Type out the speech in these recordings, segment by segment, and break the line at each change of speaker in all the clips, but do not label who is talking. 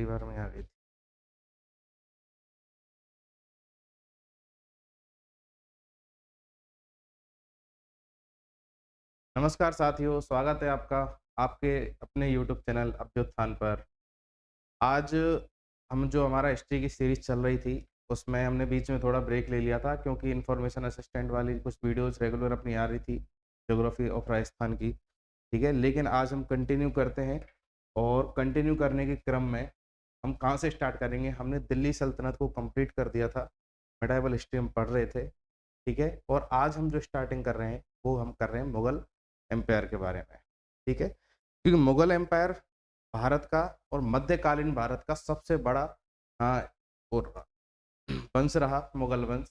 पहली बार में आ गई थी। नमस्कार साथियों, स्वागत है आपका आपके अपने यूट्यूब चैनल अवधुत पर। आज हम जो हमारा हिस्ट्री की सीरीज़ चल रही थी, उसमें हमने बीच में थोड़ा ब्रेक ले लिया था क्योंकि इन्फॉर्मेशन असिस्टेंट वाली कुछ वीडियोज़ रेगुलर अपनी आ रही थी, ज्योग्राफी ऑफ राजस्थान की, ठीक है? लेकिन आज हम कंटिन्यू करते हैं और कंटिन्यू करने के क्रम में हम कहाँ से स्टार्ट करेंगे? हमने दिल्ली सल्तनत को कंप्लीट कर दिया था, मेडाइवल हिस्ट्री हम पढ़ रहे थे, ठीक है? और आज हम जो स्टार्टिंग कर रहे हैं, वो हम कर रहे हैं मुगल एम्पायर के बारे में, ठीक है? क्योंकि मुगल एम्पायर भारत का और मध्यकालीन भारत का सबसे बड़ा और वंश रहा मुगल वंश,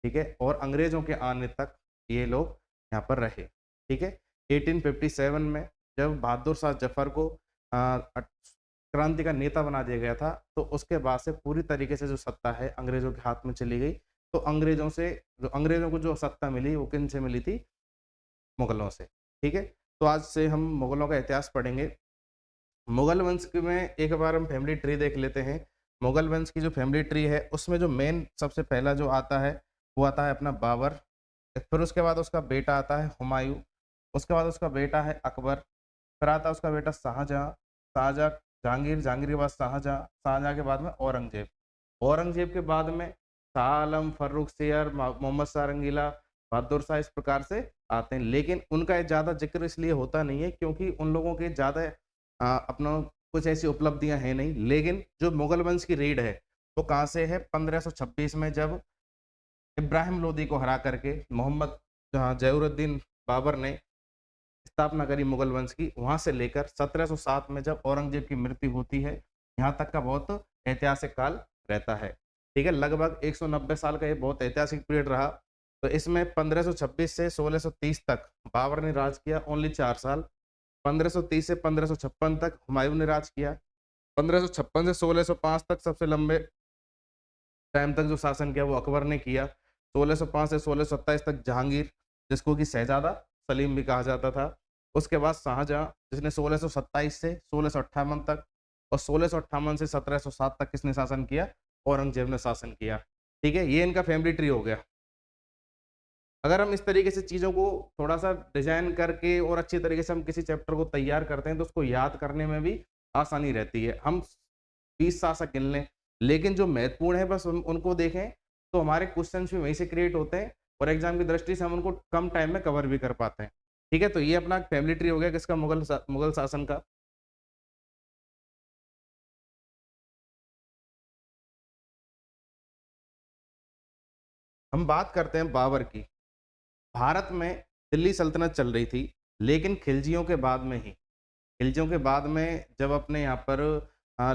ठीक है? और अंग्रेज़ों के आने तक ये लोग यहाँ पर रहे, ठीक है? 1857 में जब बहादुर शाह जफ़र को अ, अट क्रांति का नेता बना दिया गया था, तो उसके बाद से पूरी तरीके से जो सत्ता है अंग्रेज़ों के हाथ में चली गई। तो अंग्रेज़ों को जो सत्ता मिली, वो किनसे मिली थी? मुगलों से, ठीक है? तो आज से हम मुगलों का इतिहास पढ़ेंगे। मुगल वंश के में एक बार हम फैमिली ट्री देख लेते हैं। मुगल वंश की जो फैमिली ट्री है, उसमें जो मेन सबसे पहला जो आता है, वो आता है अपना बाबर। फिर उसके बाद उसका बेटा आता है हुमायूँ, उसके बाद उसका बेटा है अकबर, फिर आता है उसका बेटा शाहजहाँ, शाहजहाँ जहांगीर, जहांगीर के बाद शाहजहाँ, शाहजहाँ के बाद में औरंगज़ेब। औरंगज़ेब के बाद में शाह आलम, फ़र्रुख़सियर, मोहम्मद शाह रंगीला, बहादुर शाह इस प्रकार से आते हैं। लेकिन उनका ज़्यादा ज़िक्र इसलिए होता नहीं है क्योंकि उन लोगों के ज़्यादा अपना कुछ ऐसी उपलब्धियाँ हैं नहीं। लेकिन जो मुगल वंश की रीढ़ है, वो कहाँ से है? 1526 में जब इब्राहिम लोदी को हरा करके मोहम्मद ज़हीरुद्दीन बाबर ने स्थापना करी मुगल वंश की, वहाँ से लेकर 1707 में जब औरंगज़ेब की मृत्यु होती है, यहाँ तक का बहुत ऐतिहासिक काल रहता है। ठीक है? लगभग 190 साल का ये बहुत ऐतिहासिक पीरियड रहा। तो इसमें 1526 से 1630 तक बाबर ने राज किया, ओनली 4 साल। 1530 से 1556 तक हुमायूँ ने राज किया। 1556 से 1605 तक सबसे लंबे टाइम तक जो शासन किया वो अकबर ने किया। 1605 से 1627 तक जहांगीर, जिसको कि शहजादा सलीम भी कहा जाता था। उसके बाद शाहजहाँ, जिसने 1627 से 1658 तक और 1658 से 1707 तक किसने शासन किया? औरंगज़ेब ने शासन किया। ठीक है? ये इनका फैमिली ट्री हो गया। अगर हम इस तरीके से चीज़ों को थोड़ा-सा डिज़ाइन करके और अच्छी तरीके से हम किसी चैप्टर को तैयार करते हैं, तो उसको याद करने में भी आसानी रहती है। हम 20 शासक गिन लें, लेकिन जो महत्वपूर्ण है बस हम उनको देखें, तो हमारे क्वेश्चन्स भी वहीं से क्रिएट होते हैं और एग्ज़ाम की दृष्टि से हम उनको कम टाइम में कवर भी कर पाते हैं। ठीक है? तो ये अपना फैमिली ट्री हो गया किसका? मुगल शासन का। हम बात करते हैं बाबर की। भारत में दिल्ली सल्तनत चल रही थी, लेकिन खिलजियों के बाद में ही खिलजियों के बाद में जब अपने यहाँ पर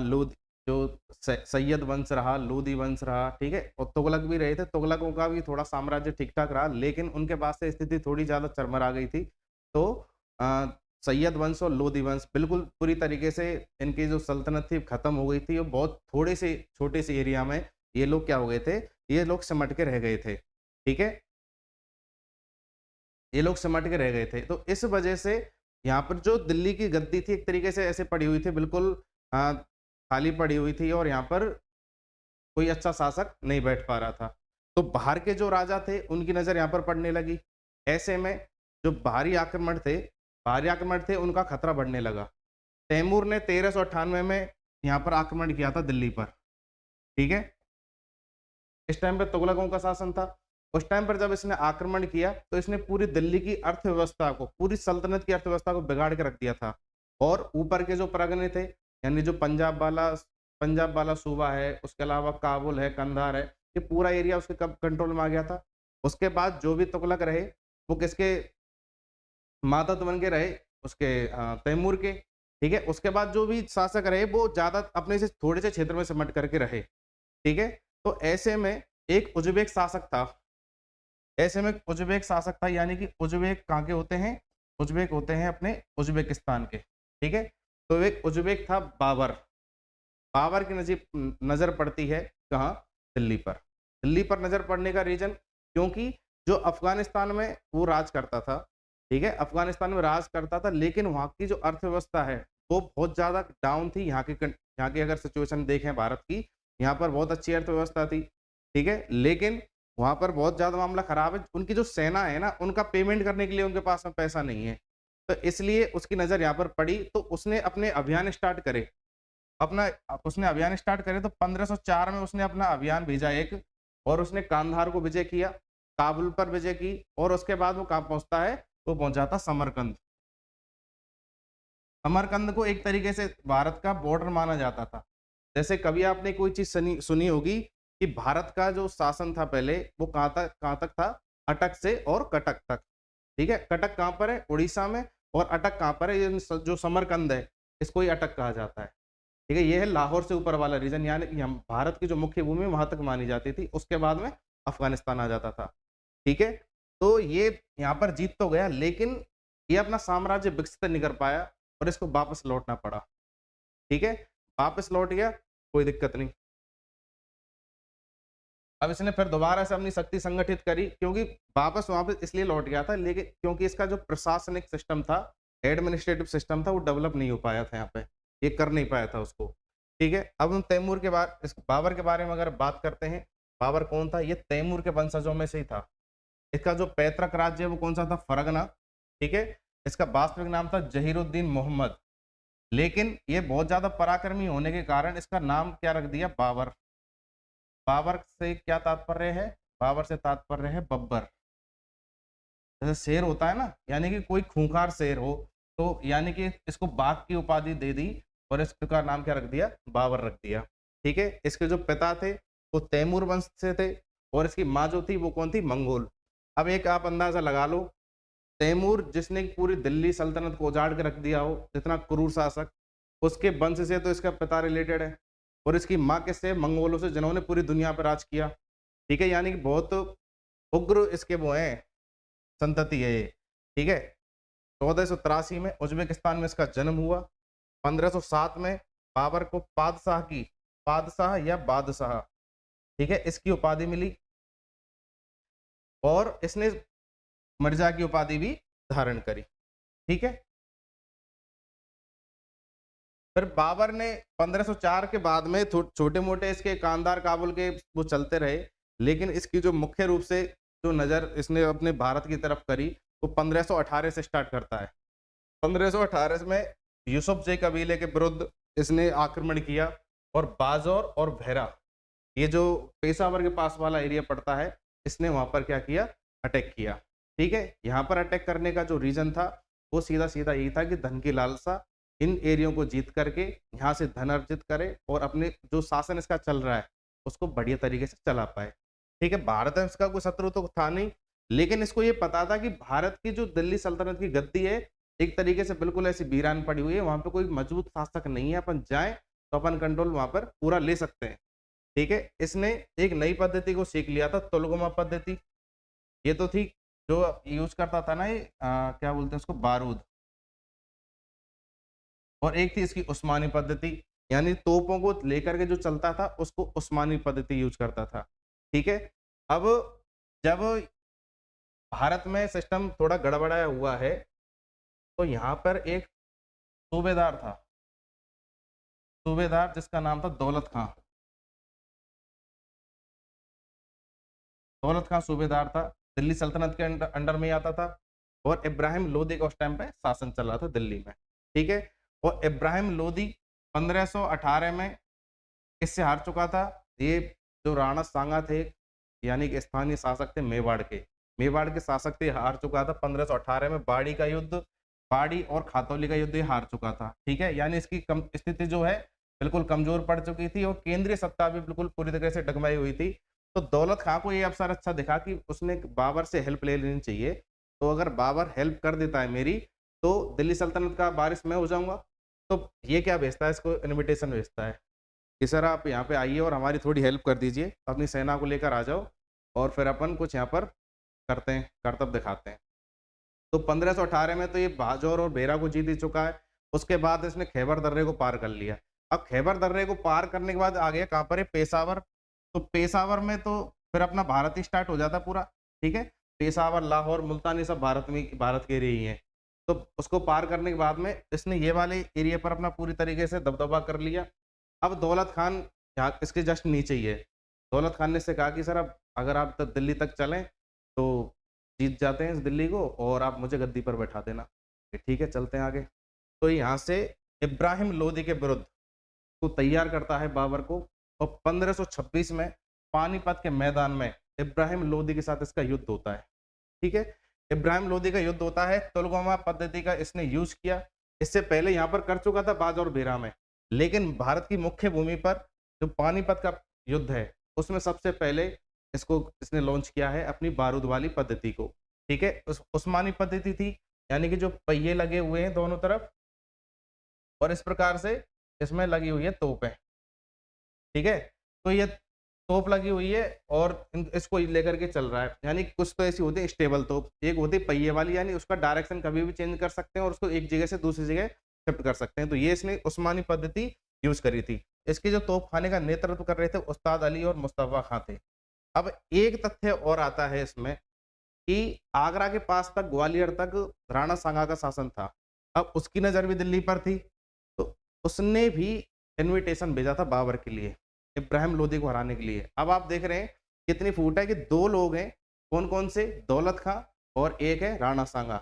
लोधी जो सैयद वंश रहा, लोधी वंश रहा, ठीक है? और तुगलक भी रहे थे, तुगलकों का भी थोड़ा साम्राज्य ठीक-ठाक रहा, लेकिन उनके बाद से स्थिति थोड़ी ज़्यादा चरमरा गई थी। तो अ, सैयद वंश और लोधी वंश बिल्कुल पूरी तरीके से इनकी जो सल्तनत थी खत्म हो गई थी और बहुत थोड़े से छोटे से एरिया में ये लोग क्या हो गए थे, ये लोग सिमट के रह गए थे, ठीक है? ये लोग सिमट के रह गए थे। तो इस वजह से यहाँ पर जो दिल्ली की गद्दी थी एक तरीके से ऐसे पड़ी हुई थी बिल्कुल खाली पड़ी हुई थी और यहाँ पर कोई अच्छा शासक नहीं बैठ पा रहा था। तो बाहर के जो राजा थे उनकी नज़र यहाँ पर पड़ने लगी। ऐसे में जो बाहरी आक्रमण थे उनका खतरा बढ़ने लगा। तैमूर ने 1398 में यहाँ पर आक्रमण किया था दिल्ली पर, ठीक है? इस टाइम पे तुगलकों का शासन था। उस टाइम पर जब इसने आक्रमण किया, तो इसने पूरी दिल्ली की अर्थव्यवस्था को, पूरी सल्तनत की अर्थव्यवस्था को बिगाड़ के रख दिया था। और ऊपर के जो परगने थे, यानी जो पंजाब वाला सूबा है, उसके अलावा काबुल है, कंधार है, ये पूरा एरिया उसके कब कंट्रोल में आ गया था। उसके बाद जो भी तुगलक रहे, वो किसके मातहत बन के रहे? उसके तैमूर के, ठीक है? उसके बाद जो भी शासक रहे, वो ज़्यादा अपने से थोड़े से क्षेत्र में सिमट करके रहे, ठीक है? तो ऐसे में एक उज़्बेक शासक था। ऐसे में उज़्बेक शासक था यानी कि उज़्बेक कहाँ के होते हैं? उज़्बेक होते हैं अपने उज़्बेकिस्तान के, ठीक है? तो एक उज़्बेक था बाबर। बाबर की नज़र पड़ती है कहाँ? दिल्ली पर। दिल्ली पर नज़र पड़ने का रीज़न क्योंकि जो अफ़गानिस्तान में वो राज करता था, ठीक है? अफ़गानिस्तान में राज करता था लेकिन वहाँ की जो अर्थव्यवस्था है, वो बहुत ज़्यादा डाउन थी। यहाँ की अगर सिचुएशन देखें भारत की, यहाँ पर बहुत अच्छी अर्थव्यवस्था थी, ठीक है? लेकिन वहाँ पर बहुत ज़्यादा मामला खराब है। उनकी जो सेना है ना, उनका पेमेंट करने के लिए उनके पास में पैसा नहीं है। तो इसलिए उसकी नज़र यहाँ पर पड़ी, तो उसने अपने अभियान स्टार्ट करे। उसने अभियान स्टार्ट करे तो 1504 में उसने अपना अभियान भेजा एक, और उसने कांधार को विजय किया, काबुल पर विजय की, और उसके बाद वो कहाँ पहुँचता है? वो पहुँचा था समरकंद। समरकंद को एक तरीके से भारत का बॉर्डर माना जाता था। जैसे कभी आपने कोई चीज़ सुनी होगी कि भारत का जो शासन था पहले, वो कहाँ तक था? अटक से और कटक तक, ठीक है? कटक कहाँ पर है? उड़ीसा में। और अटक कहाँ पर है? ये जो समरकंद है, इसको ही अटक कहा जाता है, ठीक है? ये है लाहौर से ऊपर वाला रीजन, यानी कि हम भारत की जो मुख्य भूमि वहाँ तक मानी जाती थी, उसके बाद में अफ़गानिस्तान आ जाता था, ठीक है? तो ये यहाँ पर जीत तो गया, लेकिन ये अपना साम्राज्य विकसित नहीं कर पाया और इसको वापस लौटना पड़ा, ठीक है? वापस लौट गया, कोई दिक्कत नहीं। अब इसने फिर दोबारा से अपनी शक्ति संगठित करी, क्योंकि वापस वहाँ पे इसलिए लौट गया था, लेकिन क्योंकि इसका जो प्रशासनिक सिस्टम था, एडमिनिस्ट्रेटिव सिस्टम था, वो डेवलप नहीं हो पाया था यहाँ पे, ये कर नहीं पाया था उसको, ठीक है? अब हम बाबर के बारे में अगर बात करते हैं, बाबर कौन था? ये तैमूर के वंशजों में से ही था। इसका जो पैतृक राज्य है वो कौन सा था? फरगना, ठीक है? इसका वास्तविक नाम था जहीरुद्दीन मोहम्मद, लेकिन ये बहुत ज्यादा पराक्रमी होने के कारण इसका नाम क्या रख दिया? बाबर। बाबर से क्या तात्पर्य है? बाबर से तात्पर्य है बब्बर। जैसे शेर होता है ना, यानी कि कोई खूंखार शेर हो, तो यानी कि इसको बाघ की उपाधि दे दी और इसका नाम क्या रख दिया? बाबर रख दिया, ठीक है? इसके जो पिता थे वो तैमूर वंश से थे, और इसकी माँ जो थी वो कौन थी? मंगोल। अब एक आप अंदाजा लगा लो, तैमूर जिसने पूरी दिल्ली सल्तनत को उजाड़ के रख दिया हो, जितना क्रूर शासक, उसके वंश से तो इसका पिता रिलेटेड है, और इसकी माँ किससे? मंगोलों से, जिन्होंने पूरी दुनिया पर राज किया, ठीक है? यानी कि बहुत उग्र इसके वो हैं, संतति है ये, ठीक है? 1483 में उज्बेकिस्तान में इसका जन्म हुआ। 1507 में बाबर को पादशाह या बादशाह, ठीक है, इसकी उपाधि मिली, और इसने मिर्जा की उपाधि भी धारण करी, ठीक है? फिर बाबर ने 1504 के बाद में छोटे मोटे इसके कांधार काबुल के वो चलते रहे, लेकिन इसकी जो मुख्य रूप से जो नजर इसने अपने भारत की तरफ करी, वो 1518 से स्टार्ट करता है। 1518 में यूसुफ जय कबीले के विरुद्ध इसने आक्रमण किया, और बाजौर और भैरा, ये जो पेशावर के पास वाला एरिया पड़ता है, इसने वहां पर क्या किया? अटैक किया, ठीक है? यहाँ पर अटैक करने का जो रीजन था, वो सीधा सीधा यही था कि धन की लालसा, इन एरियो को जीत करके यहाँ से धन अर्जित करे और अपने जो शासन इसका चल रहा है उसको बढ़िया तरीके से चला पाए, ठीक है? भारत में इसका कोई शत्रु तो था नहीं, लेकिन इसको ये पता था कि भारत की जो दिल्ली सल्तनत की गद्दी है, एक तरीके से बिल्कुल ऐसी वीरान पड़ी हुई है, वहां पे कोई मजबूत शासक नहीं है, अपन जाएं तो अपन कंट्रोल वहां पर पूरा ले सकते हैं, ठीक है? इसने एक नई पद्धति को सीख लिया था, तुलगुमा पद्धति। ये तो थी जो यूज करता था ना, ये क्या बोलते हैं उसको? बारूद। और एक थी इसकी उस्मानी पद्धति, यानी तोपों को लेकर के जो चलता था उसको उस्मानी पद्धति यूज करता था, ठीक है? अब जब भारत में सिस्टम थोड़ा गड़बड़ाया हुआ है, तो यहाँ पर एक सूबेदार था, सूबेदार जिसका नाम था दौलत खां। दौलत खां सूबेदार था, दिल्ली सल्तनत के अंडर में आता था, और इब्राहिम लोदी का उस टाइम पे शासन चल रहा था दिल्ली में, ठीक है? और इब्राहिम लोदी 1518 में किससे हार चुका था? ये जो राणा सांगा थे, यानी कि स्थानीय शासक थे मेवाड़ के शासक थे, हार चुका था 1518 में। बाड़ी और खातौली का युद्ध ये हार चुका था, ठीक है? यानी इसकी स्थिति जो है बिल्कुल कमजोर पड़ चुकी थी, और केंद्रीय सत्ता भी बिल्कुल पूरी तरह से डगमगाई हुई थी। तो दौलत खां को ये अवसर अच्छा दिखा कि उसने बाबर से हेल्प ले लेनी चाहिए, तो अगर बाबर हेल्प कर देता है मेरी, तो दिल्ली सल्तनत का वारिस मैं हो जाऊंगा। तो ये क्या भेजता है? इसको इनविटेशन भेजता है कि सर आप यहाँ पे आइए और हमारी थोड़ी हेल्प कर दीजिए, अपनी सेना को लेकर आ जाओ, और फिर अपन कुछ यहाँ पर करते हैं, करतब दिखाते हैं। तो 1518 में तो ये बाजौर और बेरा को जीत ही चुका है। उसके बाद इसने खैबर दर्रे को पार कर लिया। अब खैबर दर्रे को पार करने के बाद आ गया कहाँ पर है? पेशावर। तो पेशावर में तो फिर अपना भारत ही स्टार्ट हो जाता पूरा, ठीक है? पेशावर, लाहौर, मुल्तान, ये सब भारत के एरिया ही है। तो उसको पार करने के बाद में इसने ये वाले एरिया पर अपना पूरी तरीके से दबदबा कर लिया। अब दौलत खान यहाँ इसके जस्ट नीचे ही है। दौलत खान ने इससे कहा कि सर अब अगर आप दिल्ली तक चलें तो जीत जाते हैं इस दिल्ली को और आप मुझे गद्दी पर बैठा देना। कि ठीक है, चलते हैं आगे। तो यहाँ से इब्राहिम लोदी के विरुद्ध को तैयार करता है बाबर को, और 1526 में पानीपत के मैदान में इब्राहिम लोदी के साथ इसका युद्ध होता है। ठीक है, इब्राहिम लोदी का युद्ध होता है। तुलगोमा पद्धति का इसने यूज किया। इससे पहले यहाँ पर कर चुका था बाज और बेरा में, लेकिन भारत की मुख्य भूमि पर जो पानीपत का युद्ध है उसमें सबसे पहले इसने लॉन्च किया है अपनी बारूद वाली पद्धति को। ठीक है, उस्मानी पद्धति थी, यानी कि जो पहिए लगे हुए हैं दोनों तरफ, और इस प्रकार से इसमें लगी हुई है तोपें। ठीक है, तो ये तोप लगी हुई है और इसको लेकर के चल रहा है। यानी कुछ तो ऐसी होती है स्टेबल तोप, एक होती है पहिए वाली, यानी उसका डायरेक्शन कभी भी चेंज कर सकते हैं और उसको एक जगह से दूसरी जगह शिफ्ट कर सकते हैं। तो ये इसने उस्मानी पद्धति यूज करी थी। इसके जो तोप खाने का नेतृत्व कर रहे थे उस्ताद अली और मुस्तफा खां थे। अब एक तथ्य और आता है इसमें कि आगरा के पास तक, ग्वालियर तक राणा सांगा का शासन था। अब उसकी नजर भी दिल्ली पर थी, तो उसने भी इनविटेशन भेजा था बाबर के लिए, इब्राहिम लोदी को हराने के लिए। अब आप देख रहे हैं कितनी फूट है कि दो लोग हैं, कौन कौन से, दौलत खां और एक है राणा सांगा।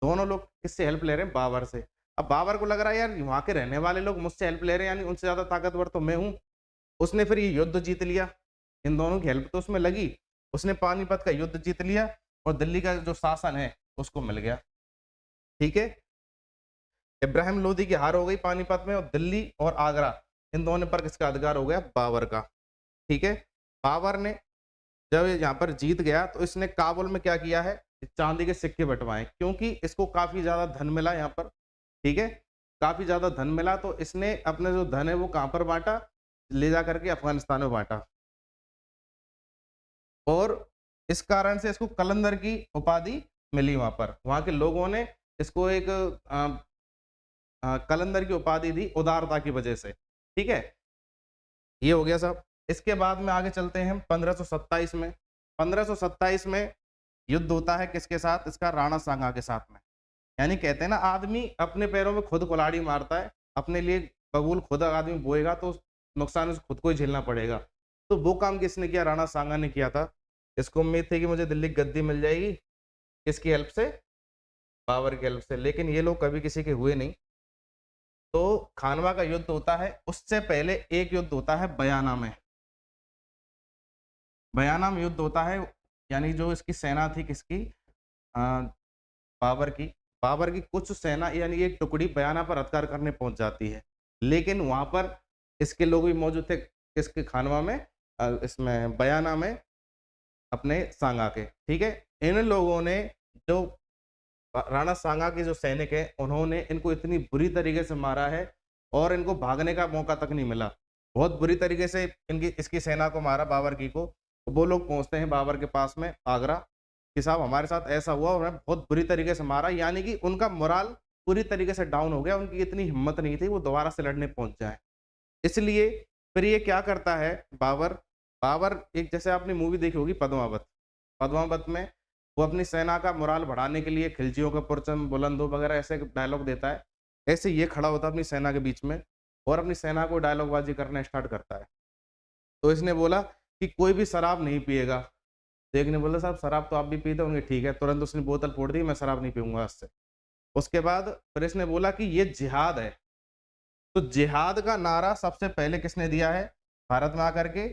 दोनों लोग किससे हेल्प ले रहे हैं? बाबर से। अब बाबर को लग रहा है यार वहां के रहने वाले लोग मुझसे हेल्प ले रहे हैं, यानी उनसे ज्यादा ताकतवर तो मैं हूं। उसने फिर ये युद्ध जीत लिया, इन दोनों की हेल्प तो उसमें लगी। उसने पानीपत का युद्ध जीत लिया और दिल्ली का जो शासन है उसको मिल गया। ठीक है, इब्राहिम लोदी की हार हो गई पानीपत में, और दिल्ली और आगरा इन दोनों पर किसका अधिकार हो गया? बाबर का। ठीक है, बाबर ने जब यहाँ पर जीत गया तो इसने काबुल में क्या किया है? चांदी के सिक्के बंटवाए, क्योंकि इसको काफी ज्यादा धन मिला यहाँ पर। ठीक है, काफी ज्यादा धन मिला, तो इसने अपने जो धन है वो कहां पर बांटा? ले जा करके अफगानिस्तान में बांटा, और इस कारण से इसको कलंदर की उपाधि मिली। वहां पर वहां के लोगों ने इसको एक कलंदर की उपाधि दी उदारता की वजह से। ठीक है, ये हो गया साहब। इसके बाद में आगे चलते हैं हम 1527 में। 1527 में युद्ध होता है किसके साथ? इसका राणा सांगा के साथ में। यानी कहते हैं ना, आदमी अपने पैरों में खुद कुल्हाड़ी मारता है, अपने लिए बबूल खुद आदमी बोएगा तो नुकसान उसे खुद को ही झेलना पड़ेगा। तो वो काम किसने किया? राणा सांगा ने किया था। इसको उम्मीद थी कि मुझे दिल्ली की गद्दी मिल जाएगी, किसकी हेल्प से? बाबर की हेल्प से। लेकिन ये लोग कभी किसी के हुए नहीं। तो खानवा का युद्ध होता है, उससे पहले एक युद्ध होता है बयाना में। बयाना में युद्ध होता है, यानी जो इसकी सेना थी किसकी? बाबर की। बाबर की कुछ सेना यानी एक टुकड़ी बयाना पर अधिकार करने पहुंच जाती है, लेकिन वहां पर इसके लोग भी मौजूद थे किसके? खानवा में, इसमें बयाना में, अपने सांगा के। ठीक है, इन लोगों ने जो राणा सांगा के जो सैनिक हैं उन्होंने इनको इतनी बुरी तरीके से मारा है और इनको भागने का मौका तक नहीं मिला। बहुत बुरी तरीके से इसकी सेना को मारा, बाबर की को। वो लोग पहुंचते हैं बाबर के पास में आगरा कि साहब हमारे साथ ऐसा हुआ और हमें बहुत बुरी तरीके से मारा। यानी कि उनका मोराल पूरी तरीके से डाउन हो गया, उनकी इतनी हिम्मत नहीं थी वो दोबारा से लड़ने पहुंच जाए। इसलिए फिर ये क्या करता है बाबर? बाबर एक, जैसे आपने मूवी देखी होगी पद्मावत, पद्मावत में वो अपनी सेना का मोराल बढ़ाने के लिए खिलजियों का परचम बुलंद हो वगैरह ऐसे डायलॉग देता है। ऐसे ये खड़ा होता है अपनी सेना के बीच में और अपनी सेना को डायलॉगबाजी करना स्टार्ट करता है। तो इसने बोला कि कोई भी शराब नहीं पिएगा। तो एक ने बोला साहब शराब तो आप भी पीते होंगे। ठीक है, तुरंत उसने बोतल फोड़ दी, मैं शराब नहीं पीऊंगा इससे। उसके बाद फिर इसने बोला कि ये जिहाद है। तो जिहाद का नारा सबसे पहले किसने दिया है भारत में आकर के?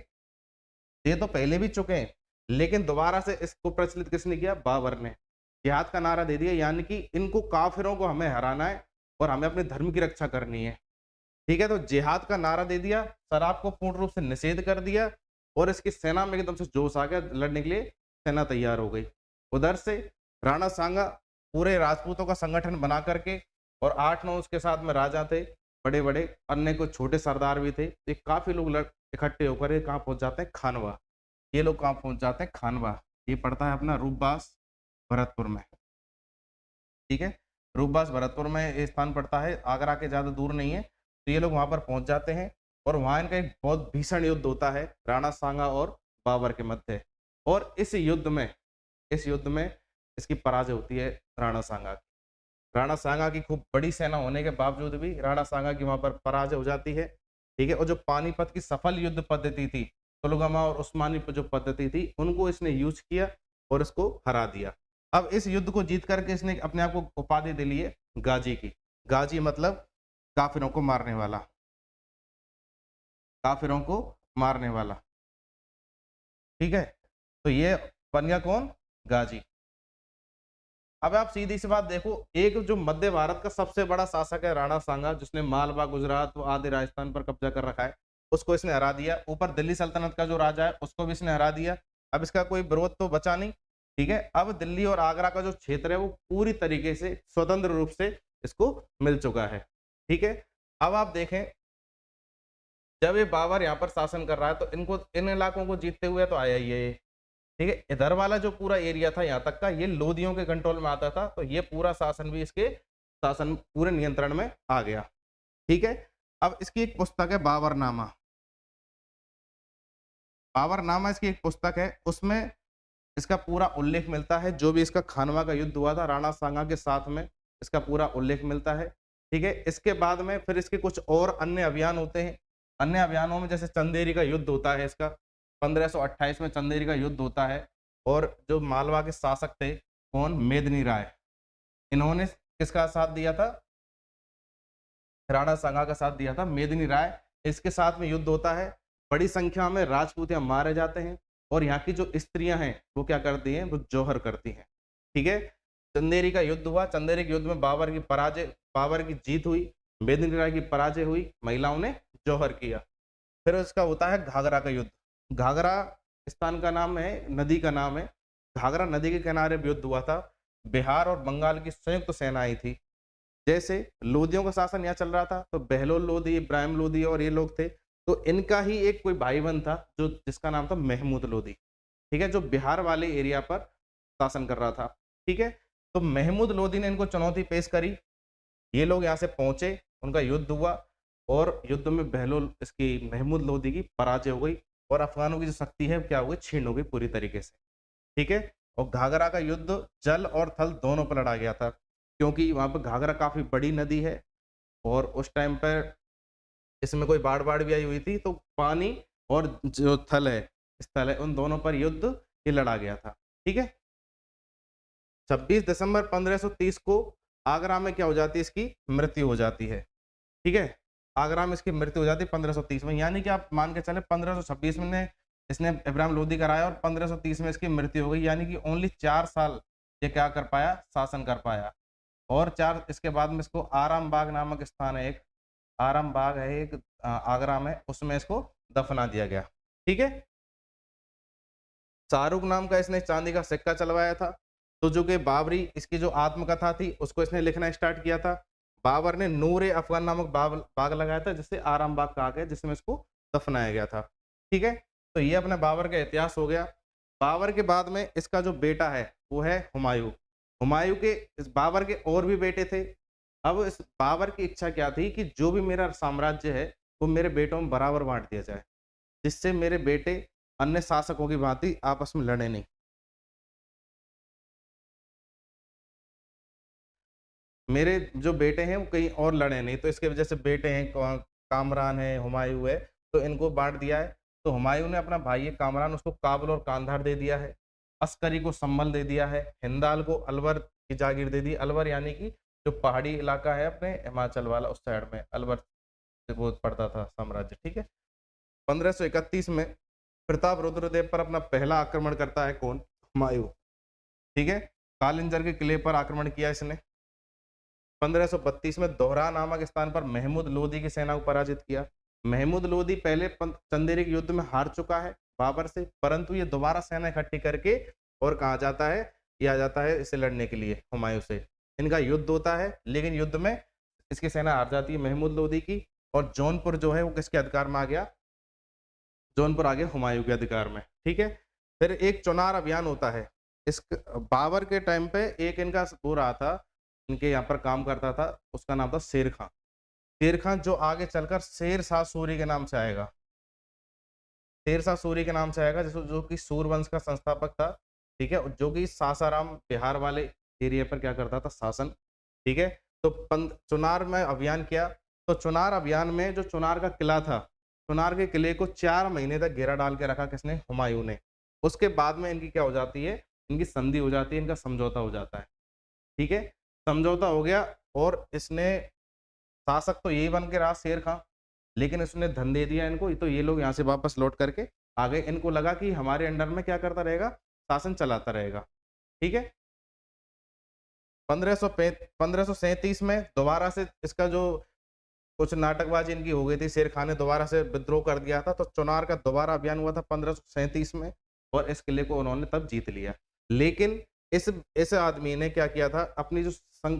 ये तो पहले भी चुके हैं, लेकिन दोबारा से इसको प्रचलित किसने किया? बाबर ने जिहाद का नारा दे दिया, यानी कि इनको काफिरों को हमें हराना है और हमें अपने धर्म की रक्षा करनी है। ठीक है, तो जिहाद का नारा दे दिया, शराब को पूर्ण रूप से निषेध कर दिया और इसकी सेना में एकदम से जोश आ गया, लड़ने के लिए सेना तैयार हो गई। उधर से राणा सांगा पूरे राजपूतों का संगठन बना करके, और 8-9 उसके साथ में राजा थे बड़े बड़े, अन्य कुछ छोटे सरदार भी थे। ये काफी लोग इकट्ठे होकर ये कहाँ पहुंच जाते हैं? खानवा। ये लोग कहाँ पहुंच जाते हैं? खानवा। ये पड़ता है अपना रूपबास भरतपुर में। ठीक है, रूपबास भरतपुर में ये स्थान पड़ता है, आगरा के ज्यादा दूर नहीं है। तो ये लोग वहां पर पहुंच जाते हैं और वहां इनका एक बहुत भीषण युद्ध होता है राणा सांगा और बाबर के मध्य। और इस युद्ध में इसकी पराजय होती है राणा सांगा की। राणा सांगा की खूब बड़ी सेना होने के बावजूद भी राणा सांगा की वहां पर पराजय हो जाती है। ठीक है, और जो पानीपत की सफल युद्ध पद्धति थी, तुलगमा और उस्मानी जो पद्धति थी, उनको इसने यूज किया और इसको हरा दिया। अब इस युद्ध को जीत करके इसने अपने आप को उपाधि दे ली है गाजी की। गाजी मतलब काफिरों को मारने वाला, काफिरों को मारने वाला। ठीक है, तो ये बन गया कौन? गाजी। अब आप सीधी सी बात देखो, एक जो मध्य भारत का सबसे बड़ा शासक है राणा सांगा, जिसने मालवा, गुजरात आदि राजस्थान पर कब्जा कर रखा है, उसको इसने हरा दिया। ऊपर दिल्ली सल्तनत का जो राजा है उसको भी इसने हरा दिया। अब इसका कोई विरोध तो बचा नहीं। ठीक है, अब दिल्ली और आगरा का जो क्षेत्र है वो पूरी तरीके से स्वतंत्र रूप से इसको मिल चुका है। ठीक है, अब आप देखें, जब ये बाबर यहाँ पर शासन कर रहा है तो इनको इन इलाकों को जीतते हुए तो आया ही है। ठीक है, इधर वाला जो पूरा एरिया था यहाँ तक का, ये लोदियों के कंट्रोल में आता था, तो ये पूरा शासन भी इसके शासन पूरे नियंत्रण में आ गया। ठीक है, अब इसकी एक पुस्तक है बाबरनामा। बाबरनामा इसकी एक पुस्तक है, उसमें इसका पूरा उल्लेख मिलता है। जो भी इसका खानवा का युद्ध हुआ था राणा सांगा के साथ में, इसका पूरा उल्लेख मिलता है। ठीक है, इसके बाद में फिर इसके कुछ और अन्य अभियान होते हैं। अन्य अभियानों में जैसे चंदेरी का युद्ध होता है इसका, 1528 में चंदेरी का युद्ध होता है। और जो मालवा के शासक थे कौन? मेदिनी राय, इन्होंने किसका साथ दिया था? राणा सांगा का साथ दिया था, मेदिनी राय। इसके साथ में युद्ध होता है, बड़ी संख्या में राजपूत यहाँ मारे जाते हैं और यहाँ की जो स्त्रियां हैं वो क्या करती हैं? वो जौहर करती हैं। ठीक है, चंदेरी का युद्ध हुआ, चंदेरी के युद्ध में बाबर की जीत हुई, मेदिनी राय की पराजय हुई, महिलाओं ने जौहर किया। फिर उसका होता है घाघरा का युद्ध। घाघरा स्थान का नाम है, नदी का नाम है। घाघरा नदी के किनारे युद्ध हुआ था। बिहार और बंगाल की संयुक्त सेनाएं थी। जैसे लोदियों का शासन यहाँ चल रहा था, तो बहलोल लोदी, इब्राहिम लोदी और ये लोग थे, तो इनका ही एक कोई भाई बहन था जो जिसका नाम था महमूद लोदी। ठीक है, जो बिहार वाले एरिया पर शासन कर रहा था। ठीक है, तो महमूद लोदी ने इनको चुनौती पेश करी। ये लोग यहाँ से पहुंचे, उनका युद्ध हुआ और युद्ध में बहलोल इसकी महमूद लोदी की पराजय हो गई और अफगानों की जो शक्ति है क्या हो गई? छीन हो गई पूरी तरीके से। ठीक है, और घाघरा का युद्ध जल और थल दोनों पर लड़ा गया था, क्योंकि वहां पर घाघरा काफी बड़ी नदी है और उस टाइम पर इसमें कोई बाढ़ भी आई हुई थी, तो पानी और जो थल है, स्थल है, उन दोनों पर युद्ध ये लड़ा गया था। ठीक है, 26 दिसंबर 1530 को आगरा में क्या हो जाती है? इसकी मृत्यु हो जाती है। ठीक है, आगरा में इसकी मृत्यु हो जाती है 1530 में, यानी कि आप मान के चले 1526 में इसने इब्राहिम लोदी कराया और 1530 में इसकी मृत्यु हो गई, यानी कि ओनली 4 साल ये क्या कर पाया? शासन कर पाया। और 4 इसके बाद में इसको आराम बाग नामक स्थान है, एक आराम बाग है एक आगरा में, उसमें इसको दफना दिया गया। ठीक है, शाहरुख नाम का इसने चांदी का सिक्का चलवाया था। तो जो कि बाबरी इसकी जो आत्मकथा थी उसको इसने लिखना स्टार्ट किया था। बाबर ने नूरे अफगान नामक बाग लगाया था, जिससे आराम बाग कहा गया, जिसमें इसको दफनाया गया था। ठीक है, तो ये अपना बाबर का इतिहास हो गया। बाबर के बाद में इसका जो बेटा है वो है हुमायूं। हुमायूं के इस बाबर के और भी बेटे थे। अब इस बाबर की इच्छा क्या थी कि जो भी मेरा साम्राज्य है वो मेरे बेटों में बराबर बांट दिया जाए, जिससे मेरे बेटे अन्य शासकों की भांति आपस में लड़े नहीं। मेरे जो बेटे हैं वो कहीं और लड़े नहीं, तो इसके वजह से बेटे हैं कामरान है, हुमायूं है, तो इनको बांट दिया है। तो हुमायूं ने अपना भाई है कामरान, उसको काबुल और कांधार दे दिया है। अस्करी को संभल दे दिया है। हिंदाल को अलवर की जागीर दे दी। अलवर यानी कि जो पहाड़ी इलाका है अपने हिमाचल वाला, उस साइड में अलवर से वो पड़ता था साम्राज्य। ठीक है, 1531 में प्रताप रुद्रदेव पर अपना पहला आक्रमण करता है कौन? हुमायूं। ठीक है, कालिंजर के किले पर आक्रमण किया इसने। 1532 में दोहरा नामक स्थान पर महमूद लोदी की सेना को पराजित किया। महमूद लोदी पहले चंदेरी के युद्ध में हार चुका है बाबर से, परंतु ये दोबारा सेना इकट्ठी करके और कहा जाता है ये आ जाता है इसे लड़ने के लिए हुमायूं से। इनका युद्ध होता है, लेकिन युद्ध में इसकी सेना हार जाती है महमूद लोदी की, और जौनपुर जो है वो किसके अधिकार में आ गया? जौनपुर आ गया हुमायूं के अधिकार में। ठीक है, फिर एक चुनार अभियान होता है। इस बाबर के टाइम पे एक इनका वो रहा था, इनके यहाँ पर काम करता था, उसका नाम था शेर खां। शेर खां जो आगे चलकर शेर शाह सूरी के नाम से आएगा। शेर शाह सूरी के नाम से आएगा, जो कि सूरवंश का संस्थापक था। ठीक है, जो कि सासाराम बिहार वाले एरिया पर क्या करता था? शासन ठीक है। तो चुनार में अभियान किया, तो चुनार अभियान में जो चुनार का किला था, चुनार के किले को 4 महीने तक घेरा डाल के रखा किसने? हुमायूं ने। उसके बाद में इनकी क्या हो जाती है? इनकी संधि हो जाती है, इनका समझौता हो जाता है। ठीक है, समझौता हो गया और इसने शासक तो यही बन के रहा शेर खां, लेकिन इसने धन दे दिया इनको, तो ये लोग यहाँ से वापस लौट करके आ गए। इनको लगा कि हमारे अंडर में क्या करता रहेगा? शासन चलाता रहेगा। ठीक है। 1537 में दोबारा से इसका जो कुछ नाटकबाजी इनकी हो गई थी, शेर खान ने दोबारा से विद्रोह कर दिया था, तो चुनार का दोबारा अभियान हुआ था 1537 में और इस किले को उन्होंने तब जीत लिया। लेकिन इस आदमी ने क्या किया था? अपनी जो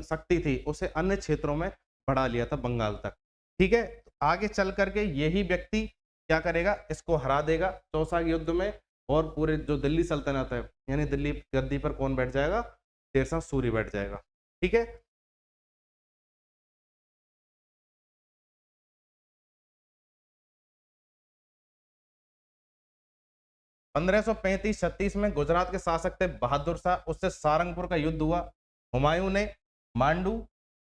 शक्ति थी उसे अन्य क्षेत्रों में बढ़ा लिया था, बंगाल तक। ठीक है। तो आगे चल करके यही व्यक्ति क्या करेगा? इसको हरा देगा चौसा के युद्ध में, और पूरे जो दिल्ली सल्तनत है, यानी दिल्ली गद्दी पर कौन बैठ जाएगा? शेर शाह सूरी बैठ जाएगा। ठीक है। 1535-36 में गुजरात के शासक थे बहादुर शाह, उससे सारंगपुर का युद्ध हुआ। हुमायूं ने मांडू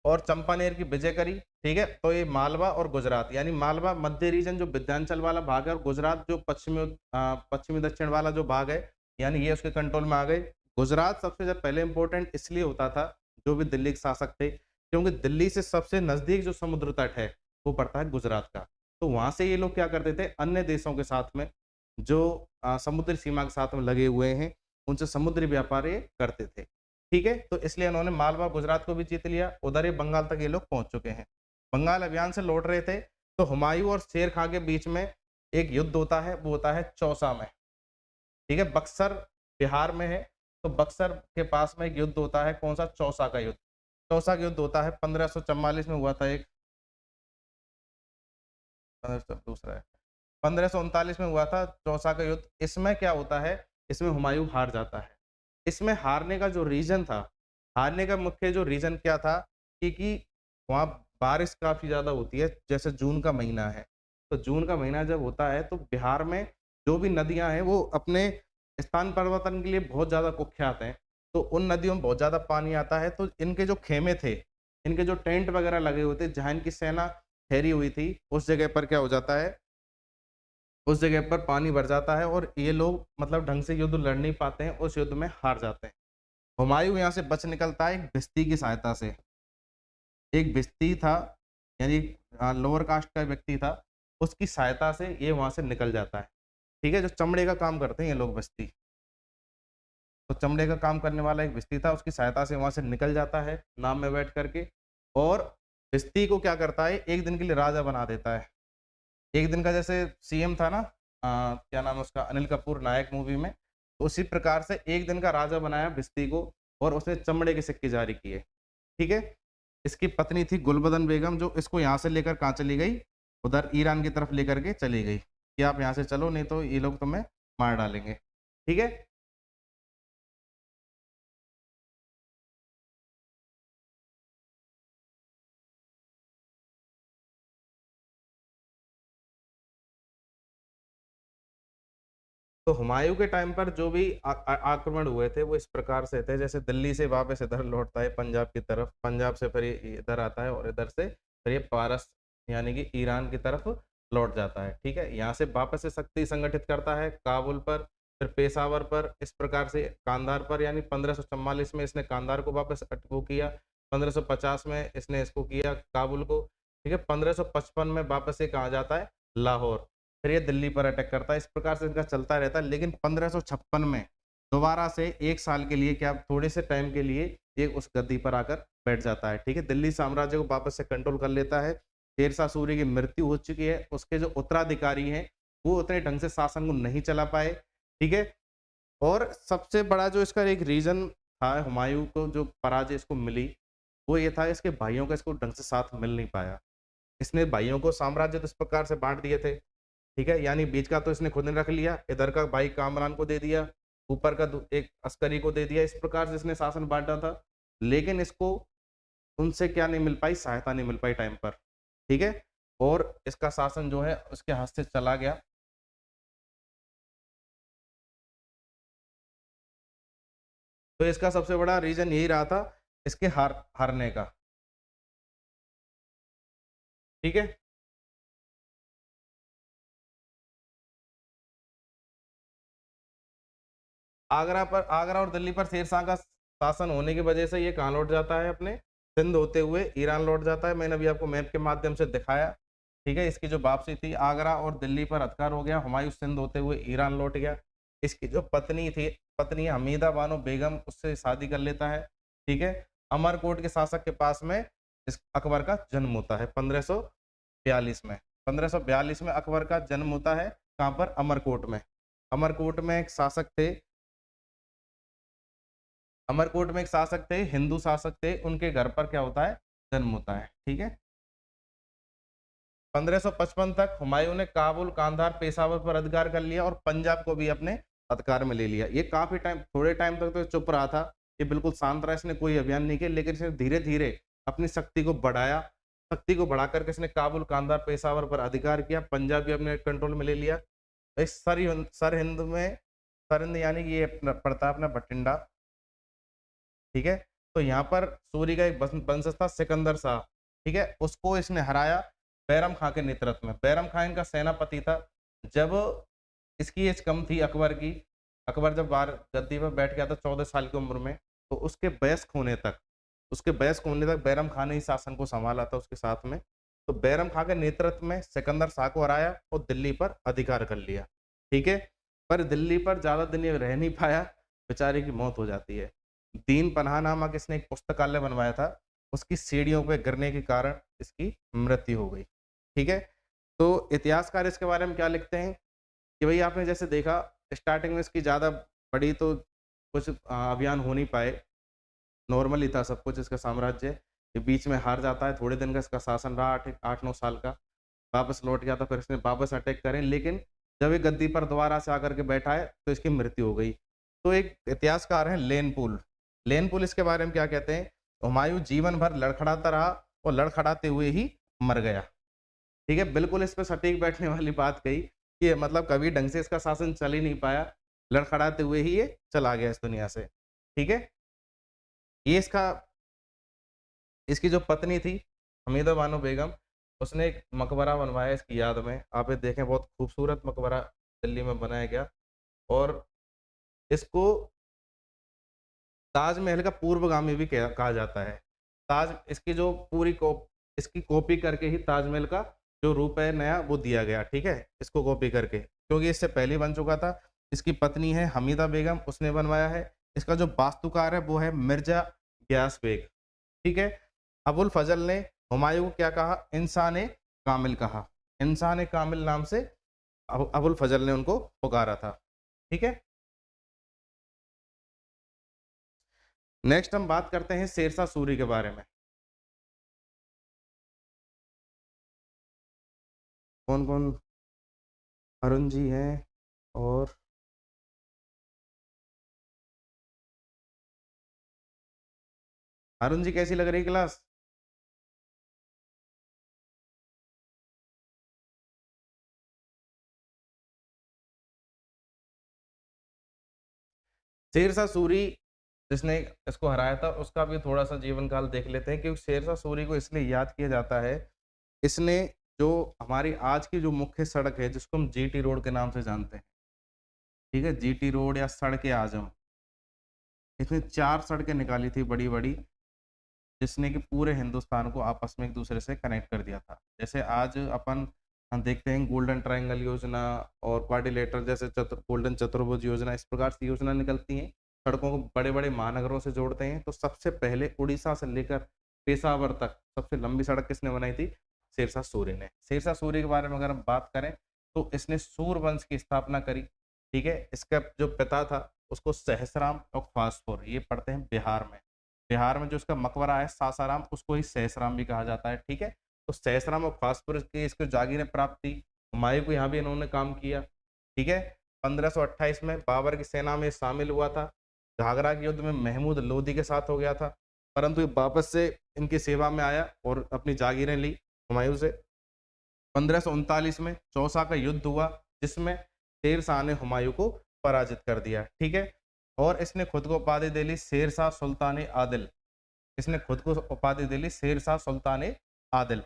और चंपानेर की विजय करी। ठीक है। तो ये मालवा और गुजरात, यानी मालवा मध्य रीजन जो विंध्याचल वाला भाग है, और गुजरात जो पश्चिमी दक्षिण वाला जो भाग है, यानी ये उसके कंट्रोल में आ गए। गुजरात सबसे जब पहले इंपॉर्टेंट इसलिए होता था, जो भी दिल्ली के शासक थे, क्योंकि दिल्ली से सबसे नजदीक जो समुद्र तट है वो पड़ता है गुजरात का। तो वहां से ये लोग क्या करते थे? अन्य देशों के साथ में जो समुद्री सीमा के साथ में लगे हुए हैं, उनसे समुद्री व्यापार ये करते थे। ठीक है। तो इसलिए उन्होंने मालवा गुजरात को भी जीत लिया, उधर ही बंगाल तक ये लोग पहुंच चुके हैं। बंगाल अभियान से लौट रहे थे, तो हुमायूं और शेर खां के बीच में एक युद्ध होता है, वो होता है चौसा में। ठीक है। बक्सर बिहार में है, तो बक्सर के पास में एक युद्ध होता है, कौन सा? चौसा का युद्ध। चौसा का युद्ध होता है 1544 में हुआ था एक, दूसरा है 1539 में हुआ था चौसा का युद्ध। इसमें क्या होता है? इसमें हुमायूं हार जाता है। इसमें हारने का जो रीजन था, हारने का मुख्य जो रीजन क्या था, कि वहाँ बारिश काफी ज्यादा होती है, जैसे जून का महीना है, तो जून का महीना जब होता है तो बिहार में जो भी नदियां हैं वो अपने स्थान परिवर्तन के लिए बहुत ज्यादा कुख्यात हैं। तो उन नदियों में बहुत ज्यादा पानी आता है, तो इनके जो खेमे थे, इनके जो टेंट वगैरह लगे हुए थे, जहाँ इनकी सेना ठहरी हुई थी, उस जगह पर क्या हो जाता है? उस जगह पर पानी भर जाता है और ये लोग मतलब ढंग से युद्ध लड़ नहीं पाते हैं, उस युद्ध में हार जाते हैं। हुमायूं यहाँ से बच निकलता है एक भिस्ती की सहायता से। एक भिस्ती था, यानी लोअर कास्ट का व्यक्ति था, उसकी सहायता से ये वहां से निकल जाता है। ठीक है। जो चमड़े का काम करते हैं ये लोग भिस्ती, तो चमड़े का काम करने वाला एक भिस्ती था, उसकी सहायता से वहां से निकल जाता है नाव में बैठ करके, और भिस्ती को क्या करता है? एक दिन के लिए राजा बना देता है। एक दिन का, जैसे सीएम था ना, क्या नाम है उसका, अनिल कपूर नायक मूवी में, तो उसी प्रकार से एक दिन का राजा बनाया भिस्ती को, और उसने चमड़े के सिक्के जारी किए। ठीक है। इसकी पत्नी थी गुलबदन बेगम, जो इसको यहाँ से लेकर कहाँ चली गई? उधर ईरान की तरफ लेकर के चली गई कि आप यहाँ से चलो, नहीं तो ये लोग तुम्हें मार डालेंगे। ठीक है। तो हुमायूं के टाइम पर जो भी आक्रमण हुए थे वो इस प्रकार से थे, जैसे दिल्ली से वापस इधर लौटता है पंजाब की तरफ, पंजाब से फिर ये इधर आता है, और इधर से फिर ये पारस यानी कि ईरान की तरफ लौट जाता है। ठीक है। यहाँ से वापस से शक्ति संगठित करता है काबुल पर, फिर पेशावर पर, इस प्रकार से कांधार पर, यानी 1544 में इसने कांधार को वापस वो किया, 1550 में इसने इसको किया काबुल को। ठीक है। 1555 में वापस से कहा जाता है लाहौर, फिर ये दिल्ली पर अटैक करता है। इस प्रकार से इनका चलता रहता है, लेकिन 1556 में दोबारा से एक साल के लिए, क्या थोड़े से टाइम के लिए, ये उस गद्दी पर आकर बैठ जाता है। ठीक है। दिल्ली साम्राज्य को वापस से कंट्रोल कर लेता है। शेर शाह सूरी की मृत्यु हो चुकी है, उसके जो उत्तराधिकारी हैं वो उतने ढंग से शासन को नहीं चला पाए। ठीक है। और सबसे बड़ा जो इसका एक रीजन था, हुमायूं को जो पराजय इसको मिली, वो ये था इसके भाइयों का इसको ढंग से साथ मिल नहीं पाया। इसने भाइयों को साम्राज्य तो इस प्रकार से बांट दिए थे। ठीक है। यानी बीच का तो इसने खुद ने रख लिया, इधर का भाई कामरान को दे दिया, ऊपर का एक अस्करी को दे दिया, इस प्रकार से इसने शासन बांटा था। लेकिन इसको उनसे क्या नहीं मिल पाई? सहायता नहीं मिल पाई टाइम पर। ठीक है। और इसका शासन जो है उसके हाथ से चला गया। तो इसका सबसे बड़ा रीजन यही रहा था इसके हारने का। ठीक है, आगरा और दिल्ली पर शेर शाह का शासन होने की वजह से ये कहाँ लौट जाता है, अपने सिंध होते हुए ईरान लौट जाता है। मैंने अभी आपको मैप के माध्यम से दिखाया। ठीक है, इसकी जो वापसी थी, आगरा और दिल्ली पर अधिकार हो गया, हुमायूं सिंध होते हुए ईरान लौट गया। इसकी जो पत्नी थी, पत्नी हमीदा बानो बेगम, उससे शादी कर लेता है। ठीक है, अमरकोट के शासक के पास में इस अकबर का जन्म होता है 1542 में। 1542 में अकबर का जन्म होता है, कहाँ पर, अमरकोट में। अमरकोट में एक शासक थे, अमरकोट में एक शासक थे, हिंदू शासक थे, उनके घर पर क्या होता है, जन्म होता है। ठीक है, 1555 तक हुमायूं ने काबुल, कांधार, पेशावर पर अधिकार कर लिया और पंजाब को भी अपने अधिकार में ले लिया। ये काफी टाइम, थोड़े टाइम तक तो चुप रहा था, ये बिल्कुल शांत रहा, इसने कोई अभियान नहीं किया, लेकिन इसने धीरे धीरे अपनी शक्ति को बढ़ाया। शक्ति को बढ़ाकर के इसने काबुल, कांधार, पेशावर पर अधिकार किया, पंजाब भी अपने कंट्रोल में ले लिया। इस सरहिंद में, सरहिंद यानी कि ये पड़ता है अपना बठिंडा। ठीक है, तो यहाँ पर सूरी का एक वंशज था, सिकंदर शाह। ठीक है, उसको इसने हराया बैरम खां के नेतृत्व में। बैरम खां इनका सेनापति था। जब इसकी एज कम थी अकबर की, अकबर जब बाहर गद्दी पर बैठ गया था 14 साल की उम्र में, तो उसके वयस्क होने तक बैरम खां ने ही शासन को संभाला था उसके साथ में। तो बैरम खां के नेतृत्व में सिकंदर शाह को हराया और दिल्ली पर अधिकार कर लिया। ठीक है, पर दिल्ली पर ज्यादा दिन ये रह नहीं पाया, बेचारे की मौत हो जाती है। दीन पनाह नामक इसने एक पुस्तकालय बनवाया था, उसकी सीढ़ियों पर गिरने के कारण इसकी मृत्यु हो गई। ठीक है, तो इतिहासकार इसके बारे में क्या लिखते हैं कि भाई आपने जैसे देखा, स्टार्टिंग में इसकी ज़्यादा बड़ी तो कुछ अभियान हो नहीं पाए, नॉर्मल ही था सब कुछ इसका साम्राज्य। ये बीच में हार जाता है, थोड़े दिन का इसका शासन रहा, 8-9 साल का, वापस लौट गया था, फिर इसने वापस अटैक करें, लेकिन जब ये गद्दी पर दोबारा से आकर के बैठा है तो इसकी मृत्यु हो गई। तो एक इतिहासकार है लेनपुल, लेनपुल इसके बारे में क्या कहते हैं, हुमायूं जीवन भर लड़खड़ाता रहा और लड़खड़ाते हुए ही मर गया। ठीक है, बिल्कुल इस पे सटीक बैठने वाली बात कही कि मतलब कभी ढंग से इसका शासन चल ही नहीं पाया, लड़खड़ाते हुए ही ये चला गया इस दुनिया से। ठीक है, ये इसकी जो पत्नी थी हमीदा बानो बेगम, उसने एक मकबरा बनवाया इसकी याद में। आप ये देखें, बहुत खूबसूरत मकबरा दिल्ली में बनाया गया, और इसको ताजमहल का पूर्वगामी भी कहा जाता है। ताज इसकी जो इसकी कॉपी करके ही ताजमहल का जो रूप है नया वो दिया गया। ठीक है, इसको कॉपी करके, क्योंकि इससे पहले बन चुका था। इसकी पत्नी है हमीदा बेगम, उसने बनवाया है। इसका जो वास्तुकार है वो है मिर्जा ग्यास बेग। ठीक है, अबुल फजल ने हुमायूं को क्या कहा, इंसान कामिल कहा, इंसान कामिल नाम से अबुल फजल ने उनको पुकारा था। ठीक है, नेक्स्ट हम बात करते हैं शेरशाह सूरी के बारे में। कौन कौन, अरुण जी हैं, और अरुण जी कैसी लग रही क्लास? शेरशाह सूरी जिसने इसको हराया था, उसका भी थोड़ा सा जीवन काल देख लेते हैं, क्योंकि शेरशाह सूरी को इसलिए याद किया जाता है, इसने जो हमारी आज की जो मुख्य सड़क है जिसको हम जीटी रोड के नाम से जानते हैं, ठीक है, जीटी रोड या सड़क आजम, इसने 4 सड़कें निकाली थी बड़ी बड़ी, जिसने कि पूरे हिंदुस्तान को आपस में एक दूसरे से कनेक्ट कर दिया था। जैसे आज अपन हम देखते हैं गोल्डन ट्रायंगल योजना और क्वाड्रिलेटरल जैसे गोल्डन चतुर्भुज योजना, इस प्रकार से योजना निकलती हैं, सड़कों को बड़े बड़े महानगरों से जोड़ते हैं। तो सबसे पहले उड़ीसा से लेकर पेशावर तक सबसे लंबी सड़क किसने बनाई थी? शेरशाह सूरी ने। शेरशाह सूरी के बारे में अगर हम बात करें तो इसने सूर वंश की स्थापना करी। ठीक है, इसका जो पिता था उसको सहसराम और फासपुर, ये पढ़ते हैं बिहार में। बिहार में जो इसका मकबरा है सासाराम, उसको ही सहसराम भी कहा जाता है। ठीक है, तो सहसराम और फासपुर की इसको जागीरें प्राप्त थी। हुमायूं को यहाँ भी इन्होंने काम किया। ठीक है, 1528 में बाबर की सेना में शामिल हुआ था। घाघरा के युद्ध में महमूद लोदी के साथ हो गया था, परंतु ये वापस से इनकी सेवा में आया और अपनी जागीरें ली हुमायूं से। 1539 में चौसा का युद्ध हुआ, जिसमें शेर शाह ने हुमायूं को पराजित कर दिया। ठीक है, और इसने खुद को उपाधि दे ली शेरशाह सुल्तान आदिल। इसने खुद को उपाधि दे ली शेरशाह सुल्तान ए आदिल।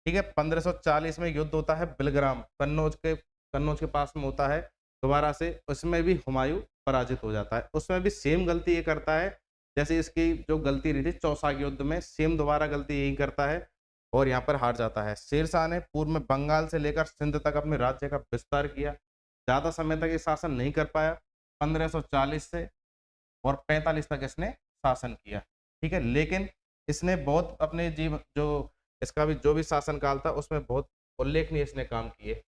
ठीक है, 1540 में युद्ध होता है बिलग्राम, कन्नौज के पास में होता है दोबारा से, उसमें भी हुमायूं पराजित हो जाता है। उसमें भी सेम गलती ये करता है जैसे इसकी जो गलती रही थी चौसा के युद्ध में, सेम दोबारा गलती यही करता है और यहाँ पर हार जाता है। शेरशाह ने पूर्व में बंगाल से लेकर सिंध तक अपने राज्य का विस्तार किया, ज़्यादा समय तक ये शासन नहीं कर पाया। 1540 से और 45 तक इसने शासन किया। ठीक है, लेकिन इसने बहुत अपने जीवन जो इसका भी जो भी शासन काल था उसमें बहुत उल्लेखनीय इसने काम किए।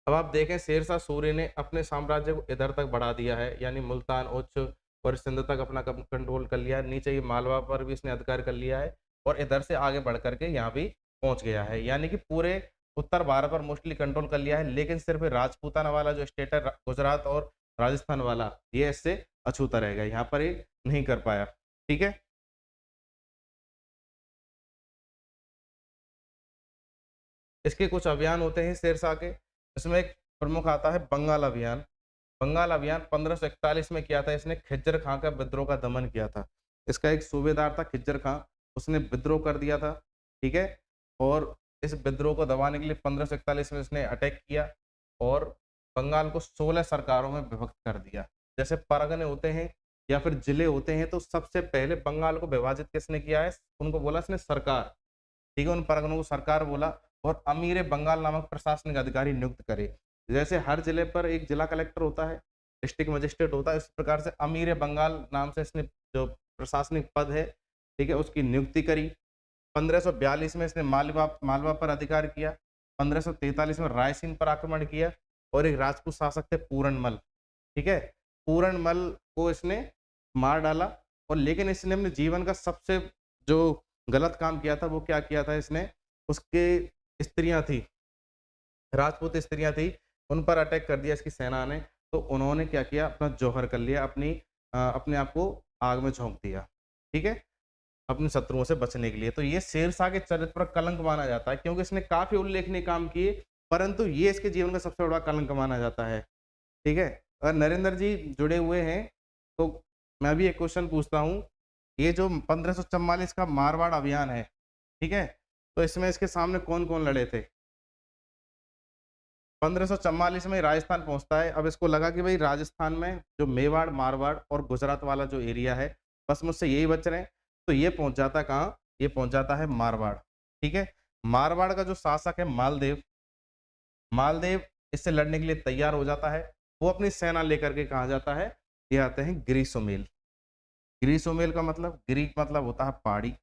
अब आप देखें शेरशाह सूरी ने अपने साम्राज्य को इधर तक बढ़ा दिया है, यानी मुल्तान, उच्च और सिंध तक अपना कंट्रोल कर लिया है। नीचे ये मालवा पर भी इसने अधिकार कर लिया है और इधर से आगे बढ़ करके यहाँ भी पहुंच गया है, यानी कि पूरे उत्तर भारत पर मोस्टली कंट्रोल कर लिया है। लेकिन सिर्फ राजपूताना वाला जो स्टेट है गुजरात और राजस्थान वाला, ये इससे अछूता रहेगा, यहाँ पर ये नहीं कर पाया। ठीक है, इसके कुछ अभियान होते हैं शेरशाह के, इसमें एक प्रमुख आता है बंगाल अभियान। बंगाल अभियान 1541 में किया था इसने, खिज्जर खां का विद्रोह का दमन किया था। इसका एक सूबेदार था खिज्जर खां, उसने विद्रोह कर दिया था। ठीक है, और इस विद्रोह को दबाने के लिए 1541 में इसने अटैक किया और बंगाल को 16 सरकारों में विभक्त कर दिया। जैसे परगने होते हैं या फिर जिले होते हैं, तो सबसे पहले बंगाल को विभाजित किसने किया है, उनको बोला इसने सरकार। ठीक है, उन परगनों को सरकार बोला और अमीर बंगाल नामक प्रशासनिक अधिकारी नियुक्त करे। जैसे हर जिले पर एक जिला कलेक्टर होता है, डिस्ट्रिक्ट मजिस्ट्रेट होता है, इस प्रकार से अमीर बंगाल नाम से इसने जो प्रशासनिक पद है, ठीक है, उसकी नियुक्ति करी। 1542 में इसने मालवा पर अधिकार किया। 1543 में रायसीन पर आक्रमण किया और एक राजपूत शासक थे पूरनमल। ठीक है, पूरनमल को इसने मार डाला और लेकिन इसने अपने जीवन का सबसे जो गलत काम किया था वो क्या किया था इसने, उसके स्त्रियां थी, राजपूत स्त्रियां थी, उन पर अटैक कर दिया इसकी सेना ने। तो उन्होंने क्या किया, अपना जौहर कर लिया, अपने आप को आग में झोंक दिया। ठीक है, अपने शत्रुओं से बचने के लिए। तो ये शेरशाह के चरित्र पर कलंक माना जाता है क्योंकि इसने काफी उल्लेखनीय काम किए, परंतु ये इसके जीवन का सबसे बड़ा कलंक माना जाता है। ठीक है, अगर नरेंद्र जी जुड़े हुए हैं तो मैं भी एक क्वेश्चन पूछता हूँ। ये जो 1544 का मारवाड़ अभियान है, ठीक है, तो इसमें इसके सामने कौन कौन लड़े थे? 1544 में राजस्थान पहुंचता है। अब इसको लगा कि भाई राजस्थान में जो मेवाड़, मारवाड़ और गुजरात वाला जो एरिया है, बस मुझसे यही बच रहे हैं। तो ये पहुंच जाता है कहाँ? ये पहुंच जाता है मारवाड़। ठीक है, मारवाड़ का जो शासक है मालदेव, मालदेव इससे लड़ने के लिए तैयार हो जाता है। वो अपनी सेना लेकर के कहाँ जाता है? ये आते हैं गिरिसोमेल। गिरिसोमेल का मतलब, गिरी मतलब होता है पहाड़ी,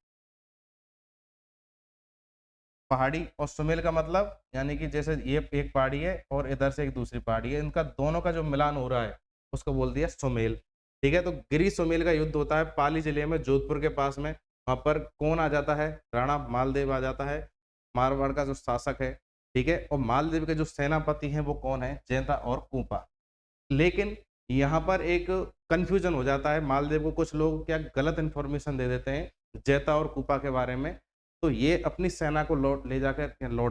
पहाड़ी, और सुमेल का मतलब यानी कि जैसे ये एक पहाड़ी है और इधर से एक दूसरी पहाड़ी है, इनका दोनों का जो मिलान हो रहा है उसको बोल दिया सुमेल। ठीक है, तो गिरी सुमेल का युद्ध होता है पाली जिले में, जोधपुर के पास में। वहां पर कौन आ जाता है? राणा मालदेव आ जाता है, मारवाड़ का जो शासक है। ठीक है, और मालदेव के जो सेनापति हैं वो कौन है? जैता और कूपा। लेकिन यहाँ पर एक कंफ्यूजन हो जाता है, मालदेव को कुछ लोग क्या गलत इन्फॉर्मेशन दे देते हैं जैता और कूपा के बारे में, तो ये अपनी सेना को लौट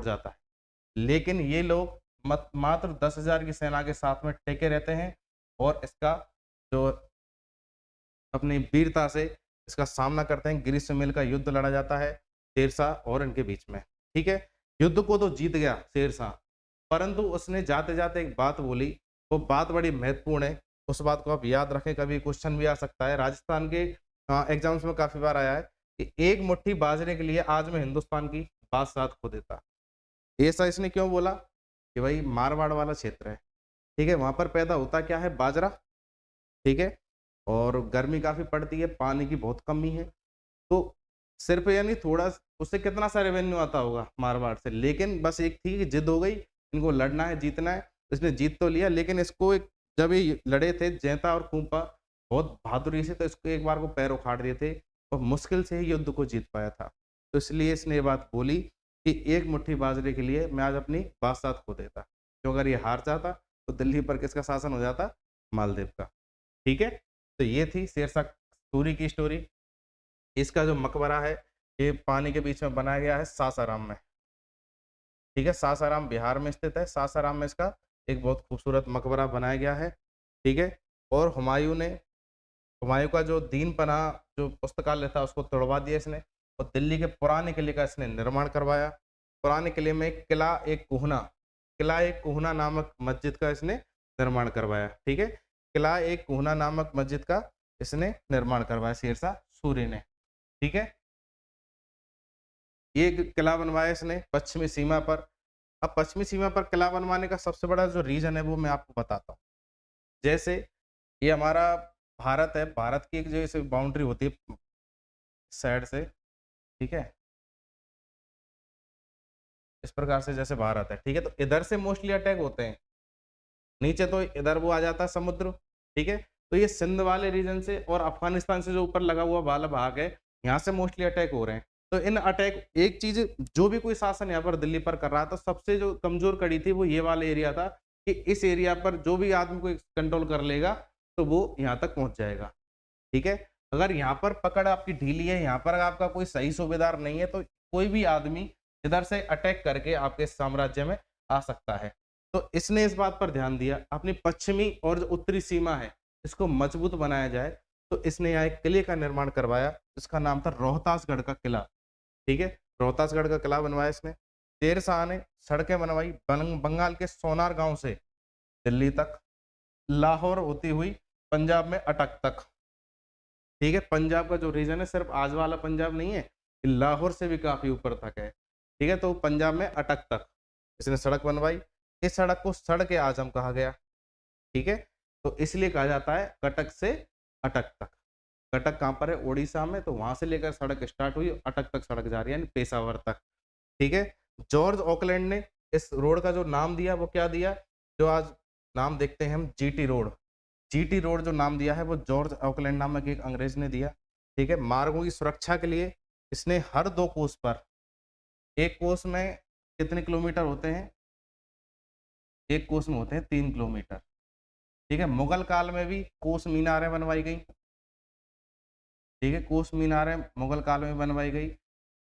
जाता है। लेकिन ये लोग मात्र 10,000 की सेना के साथ में टेके रहते हैं और इसका जो अपनी वीरता से इसका सामना करते हैं। गिरिसोमेल का युद्ध लड़ा जाता है शेरशाह और इनके बीच में। ठीक है, युद्ध को तो जीत गया शेरशाह, परंतु उसने जाते जाते एक बात बोली, वो बात बड़ी महत्वपूर्ण है। उस बात को आप याद रखें, कभी क्वेश्चन भी आ सकता है। राजस्थान के एग्जाम्स में काफी बार आया है कि एक मुट्ठी बाजरे के लिए आज मैं हिंदुस्तान की बादशाहत खो देता। ऐसा इसने क्यों बोला? कि भाई मारवाड़ वाला क्षेत्र है, ठीक है, वहां पर पैदा होता क्या है? बाजरा। ठीक है, और गर्मी काफी पड़ती है, पानी की बहुत कमी है, तो सिर्फ यानी थोड़ा उससे कितना सा रेवेन्यू आता होगा मारवाड़ से, लेकिन बस एक थी कि जिद हो गई, इनको लड़ना है, जीतना है। इसने जीत तो लिया, लेकिन इसको जब ये लड़े थे जैता और खूंपा बहुत बहादुरी से, तो इसको एक बार को पैर उखाड़ दिए थे और मुश्किल से ही युद्ध को जीत पाया था। तो इसलिए इसने ये बात बोली कि एक मुट्ठी बाजरे के लिए मैं आज अपनी बादशाहत खो देता। तो अगर ये हार जाता तो दिल्ली पर किसका शासन हो जाता? मालदेव का। ठीक है, तो ये थी शेरशाह सूरी की स्टोरी। इसका जो मकबरा है ये पानी के बीच में बनाया गया है सासाराम में। ठीक है, सासाराम बिहार में स्थित है। सासाराम में इसका एक बहुत खूबसूरत मकबरा बनाया गया है। ठीक है, और हुमायूं का जो दीन पनाह जो पुस्तकालय था उसको तोड़वा दिया इसने, और दिल्ली के पुराने किले का इसने निर्माण करवाया। पुराने किले में किला एक कोहना नामक मस्जिद का इसने निर्माण करवाया। ठीक है, किला एक कोहना नामक मस्जिद का इसने निर्माण करवाया शेरशाह सूरी ने। ठीक है, ये किला बनवाया इसने पश्चिमी सीमा पर। अब पश्चिमी सीमा पर किला बनवाने का सबसे बड़ा जो रीजन है वो मैं आपको बताता हूँ। जैसे ये हमारा भारत है, भारत की एक जैसे बाउंड्री होती है साइड से, ठीक है, इस प्रकार से जैसे भारत है, ठीक है, तो इधर से मोस्टली अटैक होते हैं, नीचे तो इधर वो आ जाता है समुद्र। ठीक है, तो ये सिंध वाले रीजन से और अफगानिस्तान से जो ऊपर लगा हुआ वाला भाग है, यहाँ से मोस्टली अटैक हो रहे हैं। तो इन अटैक, एक चीज जो भी कोई शासन यहाँ पर दिल्ली पर कर रहा था, सबसे जो कमजोर कड़ी थी वो ये वाला एरिया था कि इस एरिया पर जो भी आदमी को कंट्रोल कर लेगा तो वो यहाँ तक पहुंच जाएगा। ठीक है, अगर यहाँ पर पकड़ आपकी ढीली है, यहाँ पर आपका कोई सही सूबेदार नहीं है, तो कोई भी आदमी इधर से अटैक करके आपके साम्राज्य में आ सकता है। तो इसने इस बात पर ध्यान दिया, अपनी पश्चिमी और जो उत्तरी सीमा है इसको मजबूत बनाया जाए, तो इसने यहाँ एक किले का निर्माण करवाया जिसका नाम था रोहतासगढ़ का किला। ठीक है, रोहतासगढ़ का किला बनवाया इसने। शेर शाह ने सड़कें बनवाई बंगाल के सोनार गांव से दिल्ली तक, लाहौर होती हुई पंजाब में अटक तक। ठीक है, पंजाब का जो रीजन है सिर्फ आज वाला पंजाब नहीं है, लाहौर से भी काफी ऊपर तक है। ठीक है, तो पंजाब में अटक तक इसने सड़क बनवाई। इस सड़क को सड़क ए आजम कहा गया। ठीक है, तो इसलिए कहा जाता है कटक से अटक तक। कटक कहाँ पर है? उड़ीसा में, तो वहां से लेकर सड़क स्टार्ट हुई, अटक तक सड़क जा रही है, यानी पेशावर तक। ठीक है, जॉर्ज ऑकलैंड ने इस रोड का जो नाम दिया वो क्या दिया, जो आज नाम देखते हैं हम जीटी रोड। जीटी रोड जो नाम दिया है वो जॉर्ज ऑकलैंड नामक एक अंग्रेज ने दिया। ठीक है, मार्गों की सुरक्षा के लिए इसने हर 2 कोस पर, एक कोस में कितने किलोमीटर होते हैं? एक कोस में होते हैं 3 किलोमीटर। ठीक है, मुगल काल में भी कोस मीनारें बनवाई गई। ठीक है, कोस मीनारें मुगल काल में बनवाई गई।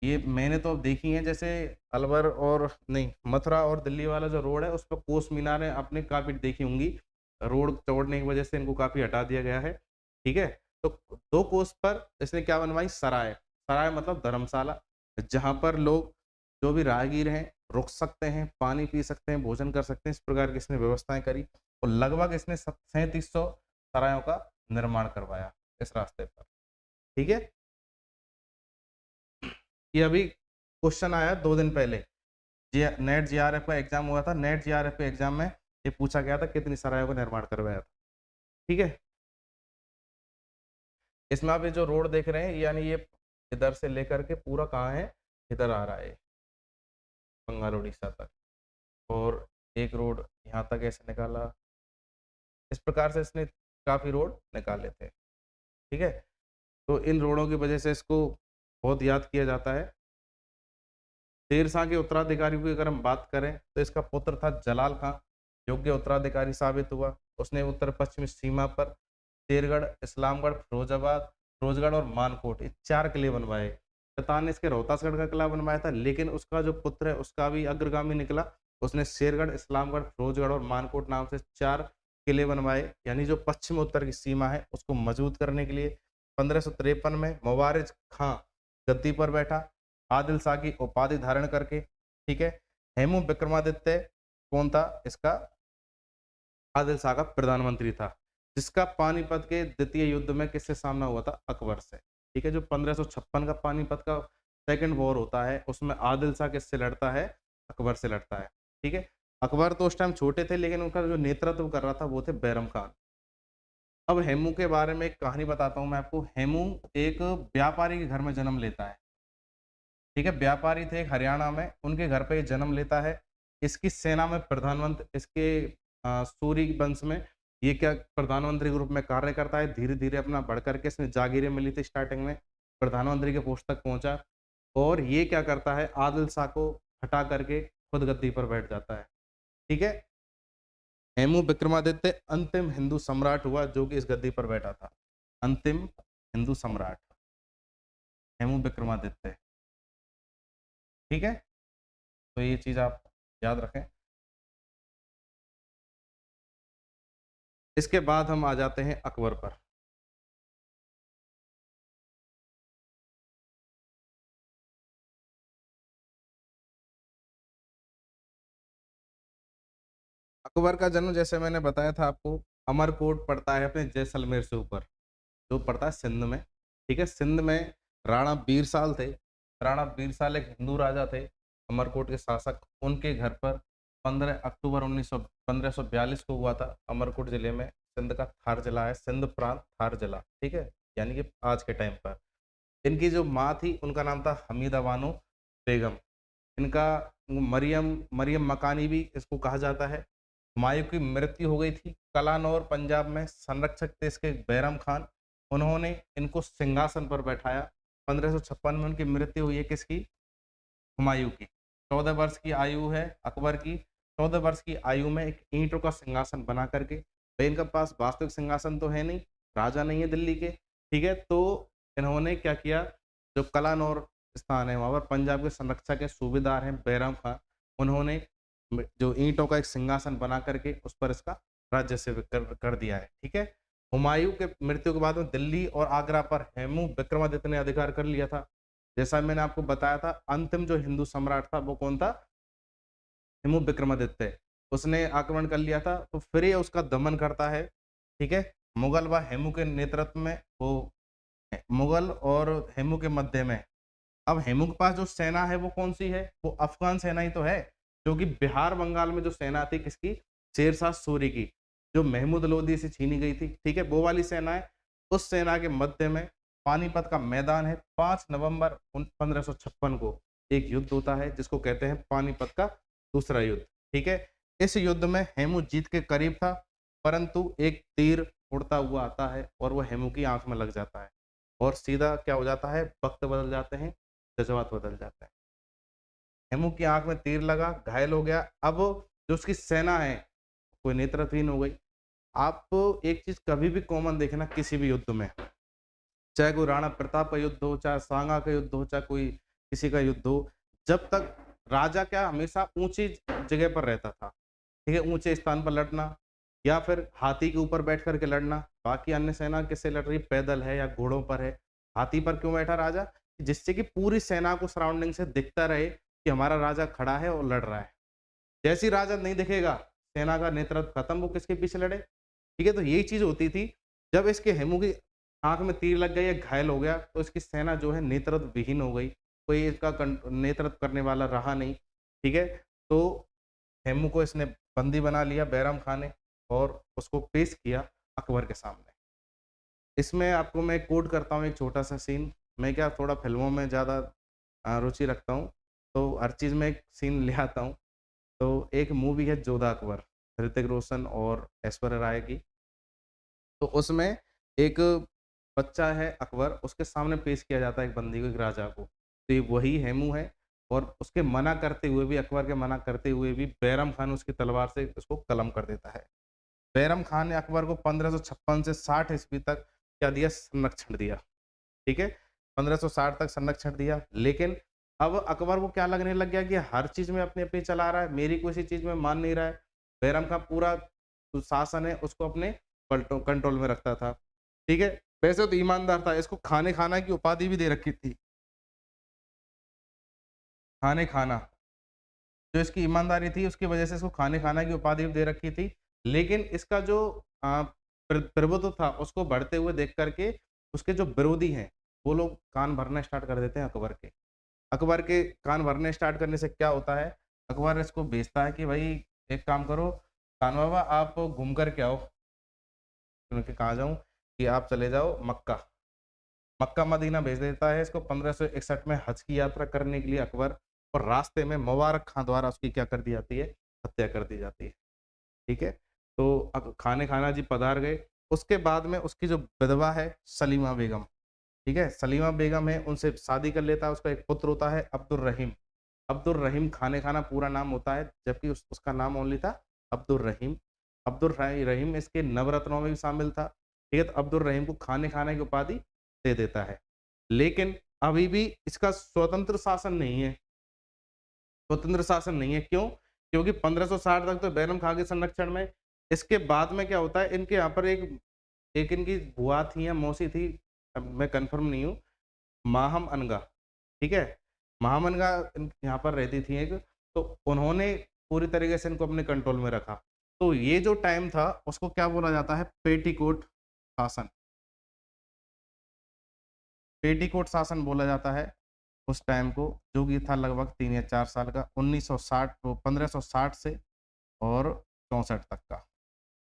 ये मैंने तो अब देखी हैं, जैसे अलवर और नहीं, मथुरा और दिल्ली वाला जो रोड है उस पर कोस मीनारें आपने काफी देखी होंगी। रोड तोड़ने की वजह से इनको काफी हटा दिया गया है। ठीक है, तो 2 कोस पर इसने क्या बनवाई? सराय। सराय मतलब धर्मशाला, जहां पर लोग जो भी राहगीर हैं रुक सकते हैं, पानी पी सकते हैं, भोजन कर सकते हैं, इस प्रकार की इसने व्यवस्थाएं करी। और लगभग इसने 3700 सरायों का निर्माण करवाया इस रास्ते पर। ठीक है, ये अभी क्वेश्चन आया 2 दिन पहले, नेट जीआरएफ का एग्जाम हुआ था। नेट जीआरएफ के एग्जाम में ये पूछा गया था कितनी सरायों का निर्माण करवाया था। ठीक है, इसमें आप ये जो रोड देख रहे हैं, यानी ये इधर से लेकर के पूरा कहाँ है, इधर आ रहा है बंगाल उड़ीसा तक, और एक रोड यहाँ तक ऐसे निकाला। इस प्रकार से इसने काफी रोड निकाले थे। ठीक है, तो इन रोडों की वजह से इसको बहुत याद किया जाता है। शेर शाह के उत्तराधिकारी की अगर हम बात करें तो इसका पुत्र था जलाल खां, योग्य उत्तराधिकारी साबित हुआ। उसने उत्तर पश्चिमी सीमा पर शेरगढ़, इस्लामगढ़, फिरोजगढ़ और मानकोट, ये 4 किले बनवाए। पिता ने इसके रोहतासगढ़ का किला बनवाया था, लेकिन उसका जो पुत्र है उसका भी अग्रगामी निकला। उसने शेरगढ़, इस्लामगढ़, फिरोजगढ़ और मानकोट नाम से 4 किले बनवाए, यानी जो पश्चिम उत्तर की सीमा है उसको मजबूत करने के लिए। 1553 में मुबारिज खां गद्दी पर बैठा, आदिल शाह की उपाधि धारण करके। ठीक है, हेमू विक्रमादित्य कौन था? इसका आदिल शाह का प्रधानमंत्री था, जिसका पानीपत के द्वितीय युद्ध में किससे सामना हुआ था? अकबर से। ठीक है, जो 1556 का पानीपत का सेकंड वॉर होता है उसमें आदिल शाह किससे लड़ता है? अकबर से लड़ता है। ठीक है, अकबर तो उस टाइम छोटे थे, लेकिन उनका जो नेतृत्व कर रहा था वो थे बैरम खान। अब हेमू के बारे में एक कहानी बताता हूँ मैं आपको। हेमू एक व्यापारी के घर में जन्म लेता है। ठीक है, व्यापारी थे हरियाणा में, उनके घर पे जन्म लेता है। इसकी सेना में प्रधानमंत्री, इसके सूरी वंश में ये क्या प्रधानमंत्री के रूप में कार्य करता है। धीरे धीरे अपना बढ़ करके इसने जागीरें मिली थी, स्टार्टिंग में प्रधानमंत्री के पोस्ट तक पहुंचा, और ये क्या करता है, आदिल शाह को हटा करके खुद गद्दी पर बैठ जाता है। ठीक है, हेमू विक्रमादित्य अंतिम हिंदू सम्राट हुआ जो कि इस गद्दी पर बैठा था। अंतिम हिंदू सम्राट हेमू विक्रमादित्य। ठीक है, तो ये चीज आप याद रखें। इसके बाद हम आ जाते हैं अकबर पर। अकबर का जन्म जैसे मैंने बताया था आपको, अमरकोट पड़ता है अपने जैसलमेर से ऊपर, जो पड़ता है सिंध में, ठीक है? सिंध में राणा बीरसाल थे। राणा बीरसाल एक हिंदू राजा थे, अमरकोट के शासक। उनके घर पर 15 अक्टूबर 1542 को हुआ था। अमरकोट जिले में, सिंध का थार जिला है, सिंध प्रांत थार जिला, ठीक है? यानी कि आज के टाइम पर। इनकी जो माँ थी उनका नाम था हमीदा बानो बेगम। इनका मरियम मरियम मकानी भी इसको कहा जाता है। हुमायूं की मृत्यु हो गई थी कलानौर पंजाब में। संरक्षक थे इसके बैरम खान। उन्होंने इनको सिंहासन पर बैठाया। 1556 में उनकी मृत्यु हुई है किसकी? हुमायूं की। 14 वर्ष की आयु है अकबर की। 14 वर्ष की आयु में एक ईंटों का सिंहासन बना करके, भाई इनके पास वास्तविक सिंहासन तो है नहीं, राजा नहीं है दिल्ली के, ठीक है? तो इन्होंने क्या किया, जो कलानौर स्थान है वहां पर पंजाब के संरक्षक के सूबेदार हैं बैरम खान, उन्होंने जो ईंटों का एक सिंहासन बना करके उस पर इसका राज्य से कर दिया है, ठीक है? हुमायूं के मृत्यु के बाद में दिल्ली और आगरा पर हेमू विक्रमादित्य ने अधिकार कर लिया था। जैसा मैंने आपको बताया था, अंतिम जो हिंदू सम्राट था वो कौन था? हेमू विक्रमादित्य। उसने आक्रमण कर लिया था, तो फिर ये उसका दमन करता है, ठीक है? मुगल व हेमू के नेतृत्व में वो, मुगल और हेमू के मध्य में, अब हेमू के पास जो सेना है वो कौन सी है? वो अफगान सेना ही तो है, क्योंकि बिहार बंगाल में जो सेना थी किसकी? शेरशाह सूरी की, जो महमूद लोदी से छीनी गई थी, ठीक है? वो वाली सेना है। उस सेना के मध्य में पानीपत का मैदान है। 5 नवंबर 1556 को एक युद्ध होता है जिसको कहते हैं पानीपत का दूसरा युद्ध, ठीक है? इस युद्ध में हेमू जीत के करीब था, परंतु एक तीर उड़ता हुआ आता है और वो हेमू की आंख में लग जाता है, और सीधा क्या हो जाता है? वक्त बदल जाते हैं, जज्बात बदल जाते हैं। हेमू की आंख में तीर लगा, घायल हो गया। अब जो उसकी सेना है कोई नेतृत्वहीन हो गई। आप एक चीज कभी भी कॉमन देखना किसी भी युद्ध में, चाहे कोई राणा प्रताप का युद्ध हो, चाहे सांगा का युद्ध हो, चाहे कोई किसी का युद्ध हो, जब तक राजा क्या हमेशा ऊंची जगह पर रहता था, ठीक है? ऊंचे स्थान पर लड़ना या फिर हाथी के ऊपर बैठ करके लड़ना। बाकी अन्य सेना किससे लड़ रही है? पैदल है या घोड़ों पर है। हाथी पर क्यों बैठा राजा? जिससे कि पूरी सेना को सराउंडिंग से दिखता रहे कि हमारा राजा खड़ा है और लड़ रहा है। जैसे ही राजा नहीं दिखेगा, सेना का नेतृत्व खत्म, वो किसके पीछे लड़े, ठीक है? तो यही चीज होती थी। जब इसके हेमू की आंख में तीर लग गया, घायल हो गया, तो इसकी सेना जो है नेतृत्व विहीन हो गई। कोई इसका नेतृत्व करने वाला रहा नहीं, ठीक है? तो हेमू को इसने बंदी बना लिया बैरम खान ने, और उसको पेश किया अकबर के सामने। इसमें आपको मैं कोट करता हूँ एक छोटा सा सीन। मैं क्या थोड़ा फिल्मों में ज़्यादा रुचि रखता हूँ, तो हर चीज़ में एक सीन ले आता हूँ। तो एक मूवी है जोधा अकबर, ऋतिक रोशन और ऐश्वर्या राय की। तो उसमें एक बच्चा है अकबर, उसके सामने पेश किया जाता है एक बंदी को, एक राजा को। तो ये वही हेमू है, और उसके मना करते हुए भी, अकबर के मना करते हुए भी, बैरम खान उसकी तलवार से उसको कलम कर देता है। बैरम खान ने अकबर को 1556 से 60 ईस्वी तक क्या दिया? संरक्षण दिया, ठीक है? 1560 तक संरक्षण दिया, लेकिन अब अकबर को क्या लगने लग गया कि हर चीज में अपनी-अपनी चला रहा है, मेरी किसी चीज में मान नहीं रहा है। बैरम का पूरा जो शासन है उसको अपने कंट्रोल में रखता था, ठीक है? वैसे तो ईमानदार था, इसको खाने खाना की उपाधि भी दे रखी थी। खाने खाना, जो इसकी ईमानदारी थी उसकी वजह से इसको खाने खाना की उपाधि भी दे रखी थी। लेकिन इसका जो प्रभुत्व था उसको बढ़ते हुए देख करके उसके जो विरोधी हैं वो लोग कान भरना स्टार्ट कर देते हैं अकबर के। अकबर के कान भरने स्टार्ट करने से क्या होता है? अकबर इसको भेजता है कि भाई एक काम करो, कान बाबा आप घूम कर के आओ। उनके कहाँ जाऊँ? कि आप चले जाओ मक्का। मक्का मदीना भेज देता है इसको 1561 में हज की यात्रा करने के लिए अकबर, और रास्ते में मुबारक खां द्वारा उसकी क्या कर दी जाती है? हत्या कर दी जाती है, ठीक है? तो खाने खाना जी पधार गए। उसके बाद में उसकी जो विधवा है सलीमा बेगम, ठीक है? सलीमा बेगम है, उनसे शादी कर लेता है, उसका एक पुत्र होता है अब्दुल रहीम। अब्दुल रहीम खाने खाना पूरा नाम होता है, जबकि उसका नाम ओनली था अब्दुल रहीम। रहीम इसके नवरत्नों में भी शामिल था, ठीक है? तो अब्दुल रहीम को खाने खाने की उपाधि दे देता है। लेकिन अभी भी इसका स्वतंत्र शासन नहीं है। स्वतंत्र शासन नहीं है, क्यों? क्योंकि 1560 तक तो बैरम खां के संरक्षण में। इसके बाद में क्या होता है, इनके यहाँ पर एक एक इनकी बुआ थी या मौसी थी, अब मैं कन्फर्म नहीं हूँ, माहम अनगा, ठीक है? माहम अनगा यहाँ पर रहती थी एक, तो उन्होंने पूरी तरीके से इनको अपने कंट्रोल में रखा। तो ये जो टाइम था उसको क्या बोला जाता है? पेटीकोट शासन। पेटीकोट शासन बोला जाता है उस टाइम को, जो कि था लगभग 3 या 4 साल का, 1960 वो 1560 से और 64 तक का,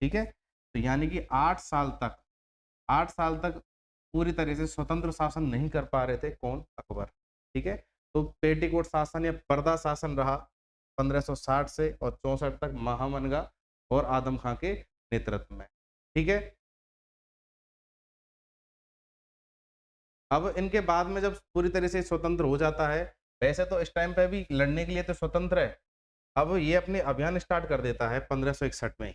ठीक है? तो यानी कि 8 साल तक पूरी तरह से स्वतंत्र शासन नहीं कर पा रहे थे, कौन? अकबर, ठीक है? तो पेटीकोट शासन या पर्दा शासन रहा 1560 से और 64 तक महामनगा और आदम खां के नेतृत्व में, ठीक है? अब इनके बाद में जब पूरी तरह से स्वतंत्र हो जाता है, वैसे तो इस टाइम पे भी लड़ने के लिए तो स्वतंत्र है। अब ये अपने अभियान स्टार्ट कर देता है 1561 में ही,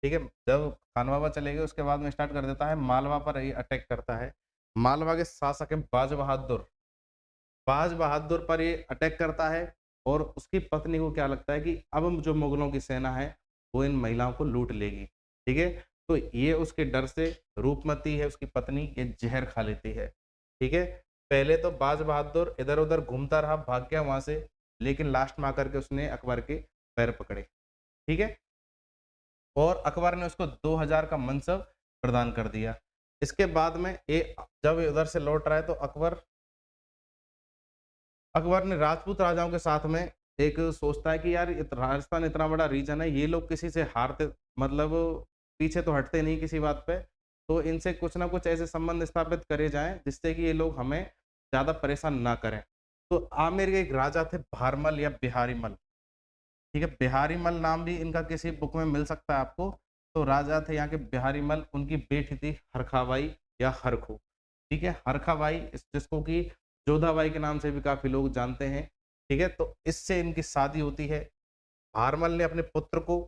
ठीक है? जब खान बाबा चले गए उसके बाद में स्टार्ट कर देता है, मालवा पर ये अटैक करता है। मालवा के शासक हैं बाज बहादुर। बाज बहादुर पर ये अटैक करता है और उसकी पत्नी को क्या लगता है कि अब जो मुगलों की सेना है, वो इन महिलाओं को लूट लेगी, ठीक है? तो ये उसके डर से रूपमती है उसकी पत्नी, ये जहर खा लेती है, ठीक है? पहले तो बाज बहादुर इधर-उधर घूमता रहा, भाग गया वहाँ से, लेकिन लास्ट में आकर के उसने अकबर के पैर पकड़े, ठीक है? और अकबर ने उसको 2000 का मनसब प्रदान कर दिया। इसके बाद में जब ये उधर से लौट रहा है तो अकबर ने राजपूत राजाओं के साथ में एक सोचता है कि यार राजस्थान इतना बड़ा रीजन है, ये लोग किसी से हारते मतलब पीछे तो हटते नहीं किसी बात पे, तो इनसे कुछ ना कुछ ऐसे संबंध स्थापित करे जाएँ जिससे कि ये लोग हमें ज़्यादा परेशान ना करें। तो आमेर के एक राजा थे भारमल या बिहारी मल, ठीक है? बिहारी मल नाम भी इनका किसी बुक में मिल सकता है आपको। तो राजा थे यहाँ के बिहारी मल, उनकी बेटी थी हरखाबाई या हरखू, ठीक है? हरखाबाई जिसको कि जोधाबाई के नाम से भी काफ़ी लोग जानते हैं, ठीक है? तो इससे इनकी शादी होती है। भारमल ने अपने पुत्र को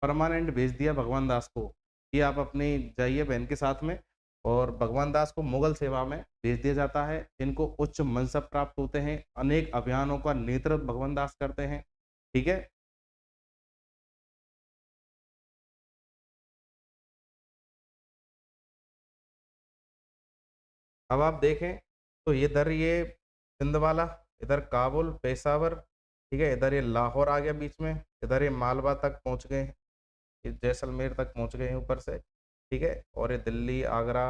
परमानेंट भेज दिया भगवान दास को कि आप अपनी जाइए बहन के साथ में, और भगवान दास को मुगल सेवा में भेज दिया जाता है। इनको उच्च मनसब प्राप्त होते हैं, अनेक अभियानों का नेतृत्व भगवान दास करते हैं, ठीक है? अब आप देखें तो इधर ये छिंदवाला, इधर काबुल, पेशावर, ठीक है? इधर ये लाहौर आ गया बीच में, इधर ये मालवा तक पहुँच गए, ये जैसलमेर तक पहुँच गए हैं ऊपर से, ठीक है? और ये दिल्ली, आगरा,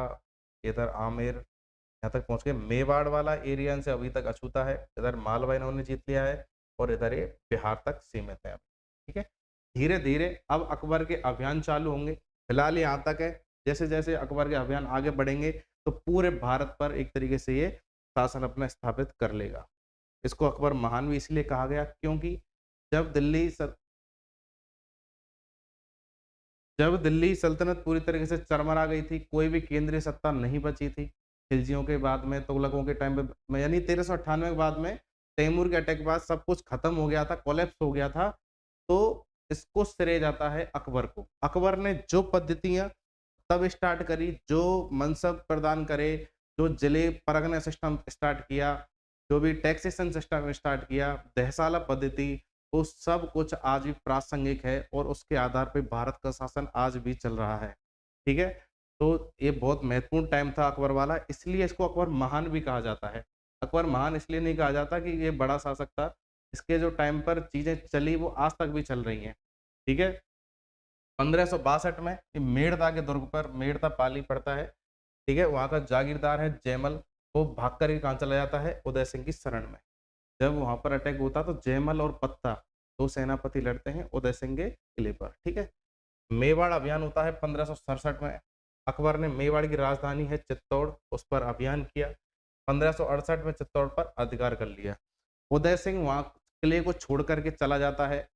इधर आमेर, यहाँ तक पहुँच गए। मेवाड़ वाला एरिया इनसे अभी तक अछूता है, इधर मालवा इन्होंने जीत लिया है और इधर ये बिहार तक सीमित है, ठीक है? धीरे-धीरे अब अकबर के अभियान चालू होंगे, फिलहाल यहाँ तक है। जैसे-जैसे अकबर के अभियान आगे बढ़ेंगे, तो पूरे भारत पर एक तरीके से ये शासन अपना स्थापित कर लेगा। इसको अकबर महान भी इसलिए कहा गया क्योंकि जब दिल्ली स जब दिल्ली सल्तनत पूरी तरीके से चरमरा गई थी, कोई भी केंद्रीय सत्ता नहीं बची थी। खिलजियों के बाद में, तुगलकों के टाइम पे यानी 1398 के बाद में तैमूर के अटैक के बाद सब कुछ खत्म हो गया था, कोलैप्स हो गया था। तो इसको श्रेय जाता है अकबर को। अकबर ने जो पद्धतियाँ तब स्टार्ट करी, जो मनसब प्रदान करे, जो जिले परगना सिस्टम स्टार्ट किया, जो भी टैक्सेशन सिस्टम स्टार्ट किया, दहसाला पद्धति, वो सब कुछ आज भी प्रासंगिक है और उसके आधार पे भारत का शासन आज भी चल रहा है, ठीक है? तो ये बहुत महत्वपूर्ण टाइम था अकबर वाला, इसलिए इसको अकबर महान भी कहा जाता है। अकबर महान इसलिए नहीं कहा जाता कि ये बड़ा शासक था, इसके जो टाइम पर चीज़ें चली वो आज तक भी चल रही हैं, ठीक है? 1562 में ये मेड़ता के दुर्ग पर, मेड़ता पाली पड़ता है, ठीक है? वहाँ का जागीरदार है जयमल, वो भागकर के कहाँ चला जाता है? उदय सिंह की शरण में। जब वहाँ पर अटैक होता तो जयमल और पत्ता 2 सेनापति लड़ते हैं उदय सिंह के किले पर, ठीक है? मेवाड़ अभियान होता है 1567 में। अकबर ने मेवाड़ की राजधानी है चित्तौड़, उस पर अभियान किया। 1568 में चित्तौड़ पर अधिकार कर लिया। उदय सिंह वहाँ किले को छोड़ कर के चला जाता है।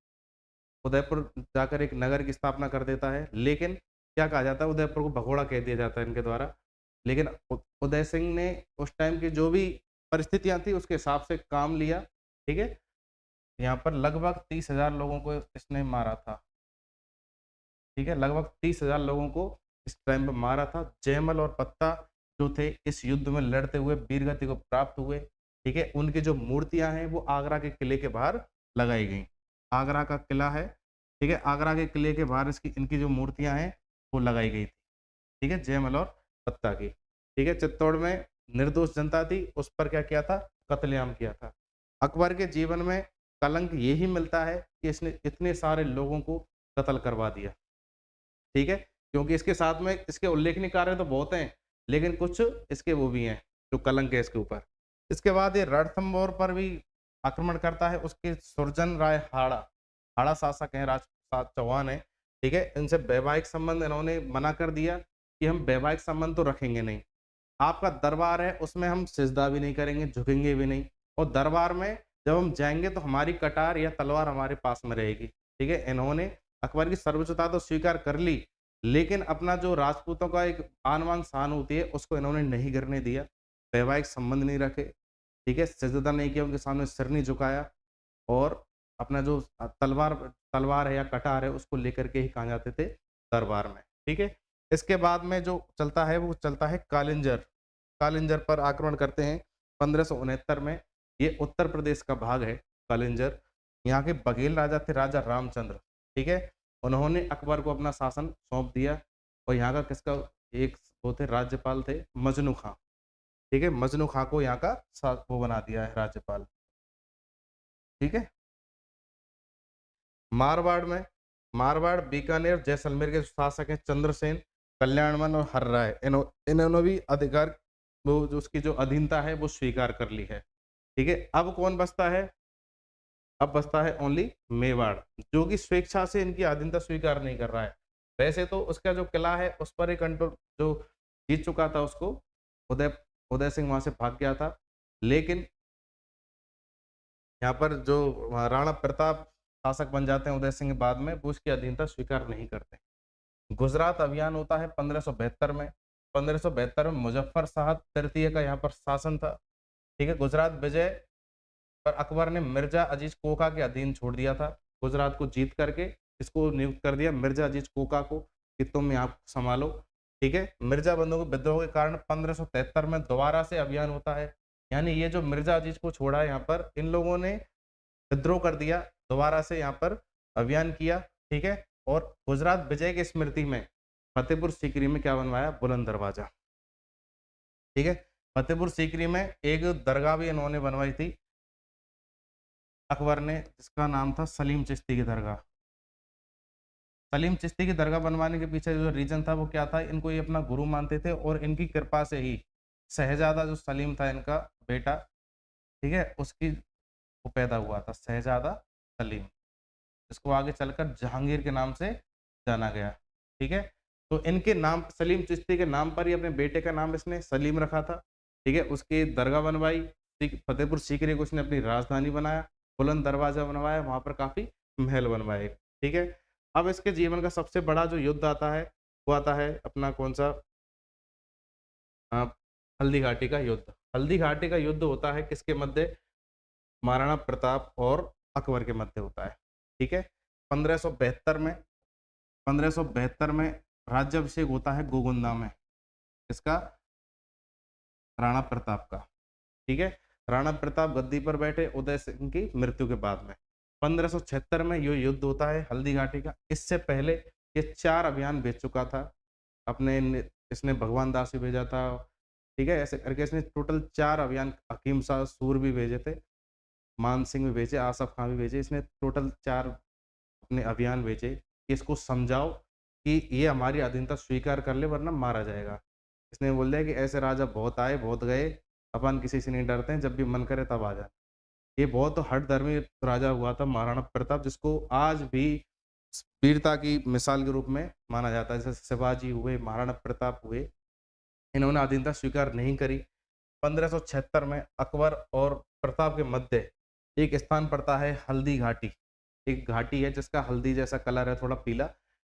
उदयपुर जाकर एक नगर की स्थापना कर देता है, लेकिन क्या कहा जाता है, उदयपुर को भगोड़ा कह दिया जाता है इनके द्वारा। लेकिन उदय सिंह ने उस टाइम की जो भी परिस्थितियाँ थी उसके हिसाब से काम लिया, ठीक है? यहाँ पर लगभग 30,000 लोगों को इसने मारा था, ठीक है? लगभग 30,000 लोगों को इस टाइम पे मारा था। जयमल और पत्ता जो थे इस युद्ध में लड़ते हुए वीरगति को प्राप्त हुए, ठीक है? उनकी जो मूर्तियाँ हैं वो आगरा के किले के बाहर लगाई गईं। आगरा का किला है, ठीक है? आगरा के किले के बाहर इनकी जो मूर्तियाँ हैं वो लगाई गई थी, ठीक है? जयमल और पत्ता की, ठीक है? चित्तौड़ में निर्दोष जनता थी, उस पर क्या किया था? कत्लेआम किया था। अकबर के जीवन में कलंक यही मिलता है कि इसने इतने सारे लोगों को कत्ल करवा दिया। ठीक है? क्योंकि इसके साथ में इसके उल्लेखनीय कार्य तो बहुत हैं, लेकिन कुछ इसके वो भी हैं, जो कलंक है इसके ऊपर। इसके बाद ये रणथंभौर पर भी आक्रमण करता है, उसके सुरजन राय हाड़ा, हाड़ा शासक हैं, चौहान हैं, ठीक है? इनसे वैवाहिक संबंध इन्होंने मना कर दिया कि हम वैवाहिक संबंध तो रखेंगे नहीं। आपका दरबार है, उसमें हम सिजदा भी नहीं करेंगे, झुकेंगे भी नहीं, और दरबार में जब हम जाएँगे तो हमारी कटार या तलवार हमारे पास में रहेगी, ठीक है? इन्होंने अकबर की सर्वोच्चता तो स्वीकार कर ली, लेकिन अपना जो राजपूतों का एक आन-बान शान होती है, उसको इन्होंने नहीं गिरने दिया। वैवाहिक संबंध नहीं रखे, ठीक है? सिजदा नहीं किया, उनके सामने सिर नहीं झुकाया, और अपना जो तलवार तलवार है या कटार है, उसको लेकर के ही कहाँ जाते थे? दरबार में, ठीक है? इसके बाद में जो चलता है, वो चलता है कालिंजर। कालिंजर पर आक्रमण करते हैं 1569 में। ये उत्तर प्रदेश का भाग है कालिंजर। यहाँ के बघेल राजा थे, राजा रामचंद्र, ठीक है? उन्होंने अकबर को अपना शासन सौंप दिया, और यहाँ का किसका एक वो थे राज्यपाल थे मजनू खां, ठीक है? मजनू खां को यहाँ का वो बना दिया है राज्यपाल, ठीक है? मारवाड़ में, मारवाड़, बीकानेर, जैसलमेर के शासक हैं चंद्रसेन, कल्याणवन और हर्राय। इन्होंने भी अधिकार, वो जो उसकी जो अधीनता है वो स्वीकार कर ली है, ठीक है? अब कौन बचता है? अब बचता है ओनली मेवाड़, जो कि स्वेच्छा से इनकी अधीनता स्वीकार नहीं कर रहा है। वैसे तो उसका जो किला है उस पर एक कंट्रोल जो जीत चुका था, उसको उदय उदय सिंह वहां से भाग गया था, लेकिन यहाँ पर जो राणा प्रताप शासक बन जाते हैं उदय सिंह के बाद में, वो उसकी अधीनता स्वीकार नहीं करते। गुजरात अभियान होता है 1572 में। 1572 में मुजफ्फर शाह तृतीय का यहाँ पर शासन था, ठीक है? गुजरात विजय पर अकबर ने मिर्जा अजीज कोका के अधीन छोड़ दिया था। गुजरात को जीत करके इसको नियुक्त कर दिया मिर्जा अजीज कोका को कि तुम यहाँ संभालो, ठीक है? मिर्जा बंधु के विद्रोह के कारण 1573 में दोबारा से अभियान होता है। यानी ये जो मिर्जा अजीज को छोड़ा है यहाँ पर, इन लोगों ने विद्रोह कर दिया, दोबारा से यहाँ पर अभियान किया, ठीक है? और गुजरात विजय की स्मृति में फतेहपुर सीकरी में क्या बनवाया? बुलंद दरवाजा, ठीक है? फतेहपुर सीकरी में एक दरगाह भी इन्होंने बनवाई थी अकबर ने, जिसका नाम था सलीम चिश्ती की दरगाह। सलीम चिश्ती की दरगाह बनवाने के पीछे जो रीजन था वो क्या था? इनको ये अपना गुरु मानते थे, और इनकी कृपा से ही शहजादा जो सलीम था इनका बेटा, ठीक है, उसकी वो पैदा हुआ था शहजादा सलीम, इसको आगे चलकर जहांगीर के नाम से जाना गया, ठीक है? तो इनके नाम, सलीम चिश्ती के नाम पर ही अपने बेटे का नाम इसने सलीम रखा था, ठीक है? उसकी दरगाह बनवाई, फतेहपुर सीकरी को उसने अपनी राजधानी बनाया, बुलंद दरवाजा बनवाया, वहां पर काफी महल बनवाए, ठीक है? अब इसके जीवन का सबसे बड़ा जो युद्ध आता है, वो आता है अपना कौन सा? अ, हल्दी घाटी का युद्ध। हल्दी घाटी का युद्ध होता है किसके मध्य? महाराणा प्रताप और अकबर के मध्य होता है, ठीक है? 1572 में 1572 में राज्याभिषेक होता है गोगुंदा में, इसका राणा प्रताप का, ठीक है? राणा प्रताप गद्दी पर बैठे उदय सिंह की मृत्यु के बाद में। 1576 में ये युद्ध होता है हल्दी घाटी का। इससे पहले ये 4 अभियान भेज चुका था। इसने भगवान दास भी भेजा था, ठीक है? ऐसे करके इसने टोटल 4 अभियान, हकीम शाह सूर भी भेजे थे, मान सिंह भी भेजे, आसफ खां भी भेजे। इसने टोटल 4 अपने अभियान भेजे कि इसको समझाओ कि ये हमारी अधीनता स्वीकार कर ले, वरना मारा जाएगा। इसने बोल दिया कि ऐसे राजा बहुत आए, बहुत गए, अपन किसी से नहीं डरते हैं, जब भी मन करे तब आ जाए। ये बहुत हठधर्मी राजा हुआ था महाराणा प्रताप, जिसको आज भी वीरता की मिसाल के रूप में माना जाता है। जैसे शिवाजी हुए, महाराणा प्रताप हुए, इन्होंने अधीनता स्वीकार नहीं करी। 1576 में अकबर और प्रताप के मध्य एक स्थान पड़ता है हल्दी घाटी। एक घाटी है जिसका हल्दी जैसा कलर है, थोड़ा पीला।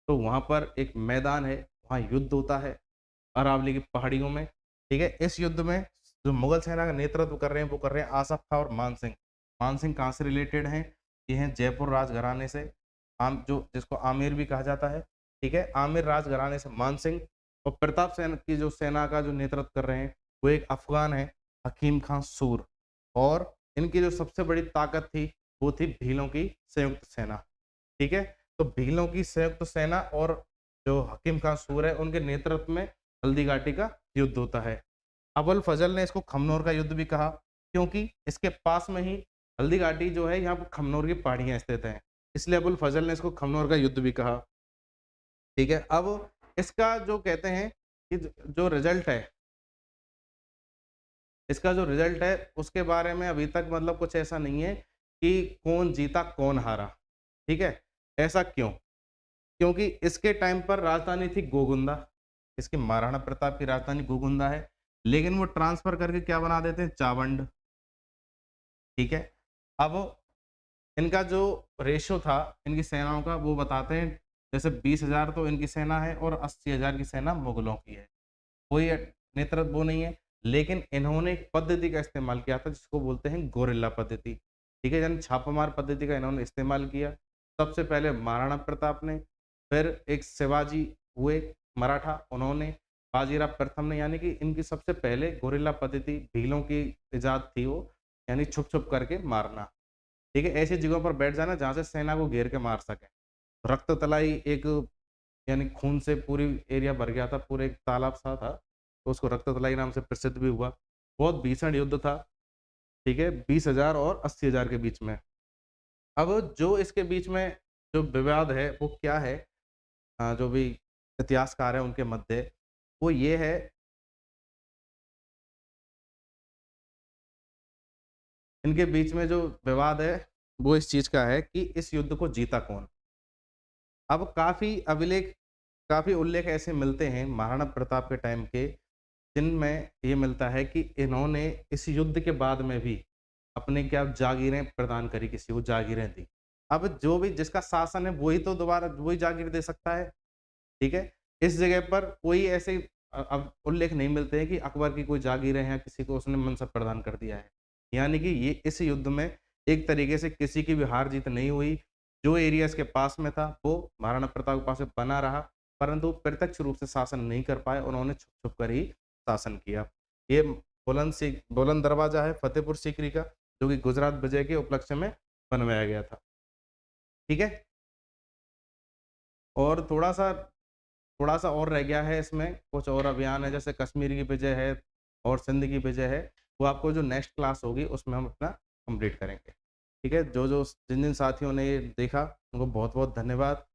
तो वहां पर एक मैदान है, वहां युद्ध होता है अरावली की पहाड़ियों में, ठीक है? इस युद्ध में जो मुगल सेना का नेतृत्व कर रहे हैं, वो कर रहे हैं आसफ खां और मान सिंह। मान सिंह कहाँ से रिलेटेड हैं? ये हैं जयपुर राजघराने से, जो जिसको आमिर भी कहा जाता है, ठीक है? आमिर राजघराने से मान सिंह। और प्रताप सेना की जो सेना का जो नेतृत्व कर रहे हैं, वो एक अफगान है, हकीम खां सूर। और इनकी जो सबसे बड़ी ताकत थी, वो थी भीलों की संयुक्त सेना, ठीक है? तो भीलों की संयुक्त सेना और जो हकीम खां सूर है, उनके नेतृत्व में हल्दी घाटी का युद्ध होता है। अबुल फजल ने इसको खमनोर का युद्ध भी कहा, क्योंकि इसके पास में ही हल्दी घाटी जो है, यहाँ पर खमनोर की पहाड़ियां स्थित हैं, इसलिए अबुल फजल ने इसको खमनोर का युद्ध भी कहा। ठीक है, अब इसका जो कहते हैं कि जो रिजल्ट है, इसका जो रिजल्ट है उसके बारे में अभी तक मतलब कुछ ऐसा नहीं है कि कौन जीता कौन हारा। ठीक है, ऐसा क्यों? क्योंकि इसके टाइम पर राजधानी थी गोगुंदा, इसके महाराणा प्रताप की राजधानी गोगुंदा है, लेकिन वो ट्रांसफर करके क्या बना देते हैं, चावंड। ठीक है, अब इनका जो रेशो था इनकी सेनाओं का वो बताते हैं, जैसे 20,000 तो इनकी सेना है और 80,000 की सेना मुगलों की है। कोई नेतृत्व वो नहीं है, लेकिन इन्होंने एक पद्धति का इस्तेमाल किया था जिसको बोलते हैं गोरिल्ला पद्धति। ठीक है, यानी छापामार पद्धति का इन्होंने इस्तेमाल किया। सबसे पहले महाराणा प्रताप ने, फिर एक शिवाजी हुए मराठा, उन्होंने, बाजीराव प्रथम ने, यानी कि इनकी सबसे पहले गोरिल्ला पद्धति भीलों की इजाद थी वो, यानी छुप-छुप करके मारना। ठीक है, ऐसी जगहों पर बैठ जाना जहाँ से सेना को घेर के मार सकें। रक्त तलाई एक, यानी खून से पूरी एरिया भर गया था, पूरे एक तालाब सा था, तो उसको रक्त तलाई नाम से प्रसिद्ध भी हुआ। बहुत भीषण युद्ध था, ठीक है, 20,000 और 80,000 के बीच में। अब जो इसके बीच में जो विवाद है वो क्या है, जो भी इतिहासकार हैं उनके मध्य, वो ये है, इनके बीच में जो विवाद है वो इस चीज़ का है कि इस युद्ध को जीता कौन? अब काफ़ी उल्लेख ऐसे मिलते हैं महाराणा प्रताप के टाइम के, जिनमें ये मिलता है कि इन्होंने इस युद्ध के बाद में भी अपने क्या जागीरें प्रदान करी, किसी को जागीरें दी। अब जो भी जिसका शासन है वही तो दोबारा वही जागीर दे सकता है, ठीक है? इस जगह पर कोई ऐसे अब उल्लेख नहीं मिलते हैं कि अकबर की कोई जागीरें हैं, किसी को उसने मनसब प्रदान कर दिया है। यानी कि ये इस युद्ध में एक तरीके से किसी की भी हार-जीत नहीं हुई। जो एरिया इसके पास में था, वो महाराणा प्रताप के पास में बना रहा, परंतु प्रत्यक्ष रूप से शासन नहीं कर पाए, उन्होंने छुप-छुप कर ही शासन किया। ये बुलंद दरवाज़ा है फतेहपुर सीकरी का, जो कि गुजरात विजय के उपलक्ष्य में बनवाया गया था। ठीक है? और थोड़ा-सा और रह गया है इसमें, कुछ और अभियान है, जैसे कश्मीर की विजय है और सिंध की विजय है, वो आपको जो नेक्स्ट क्लास होगी उसमें हम अपना कंप्लीट करेंगे। ठीक है? जिन-जिन साथियों ने ये देखा, उनको बहुत-बहुत धन्यवाद।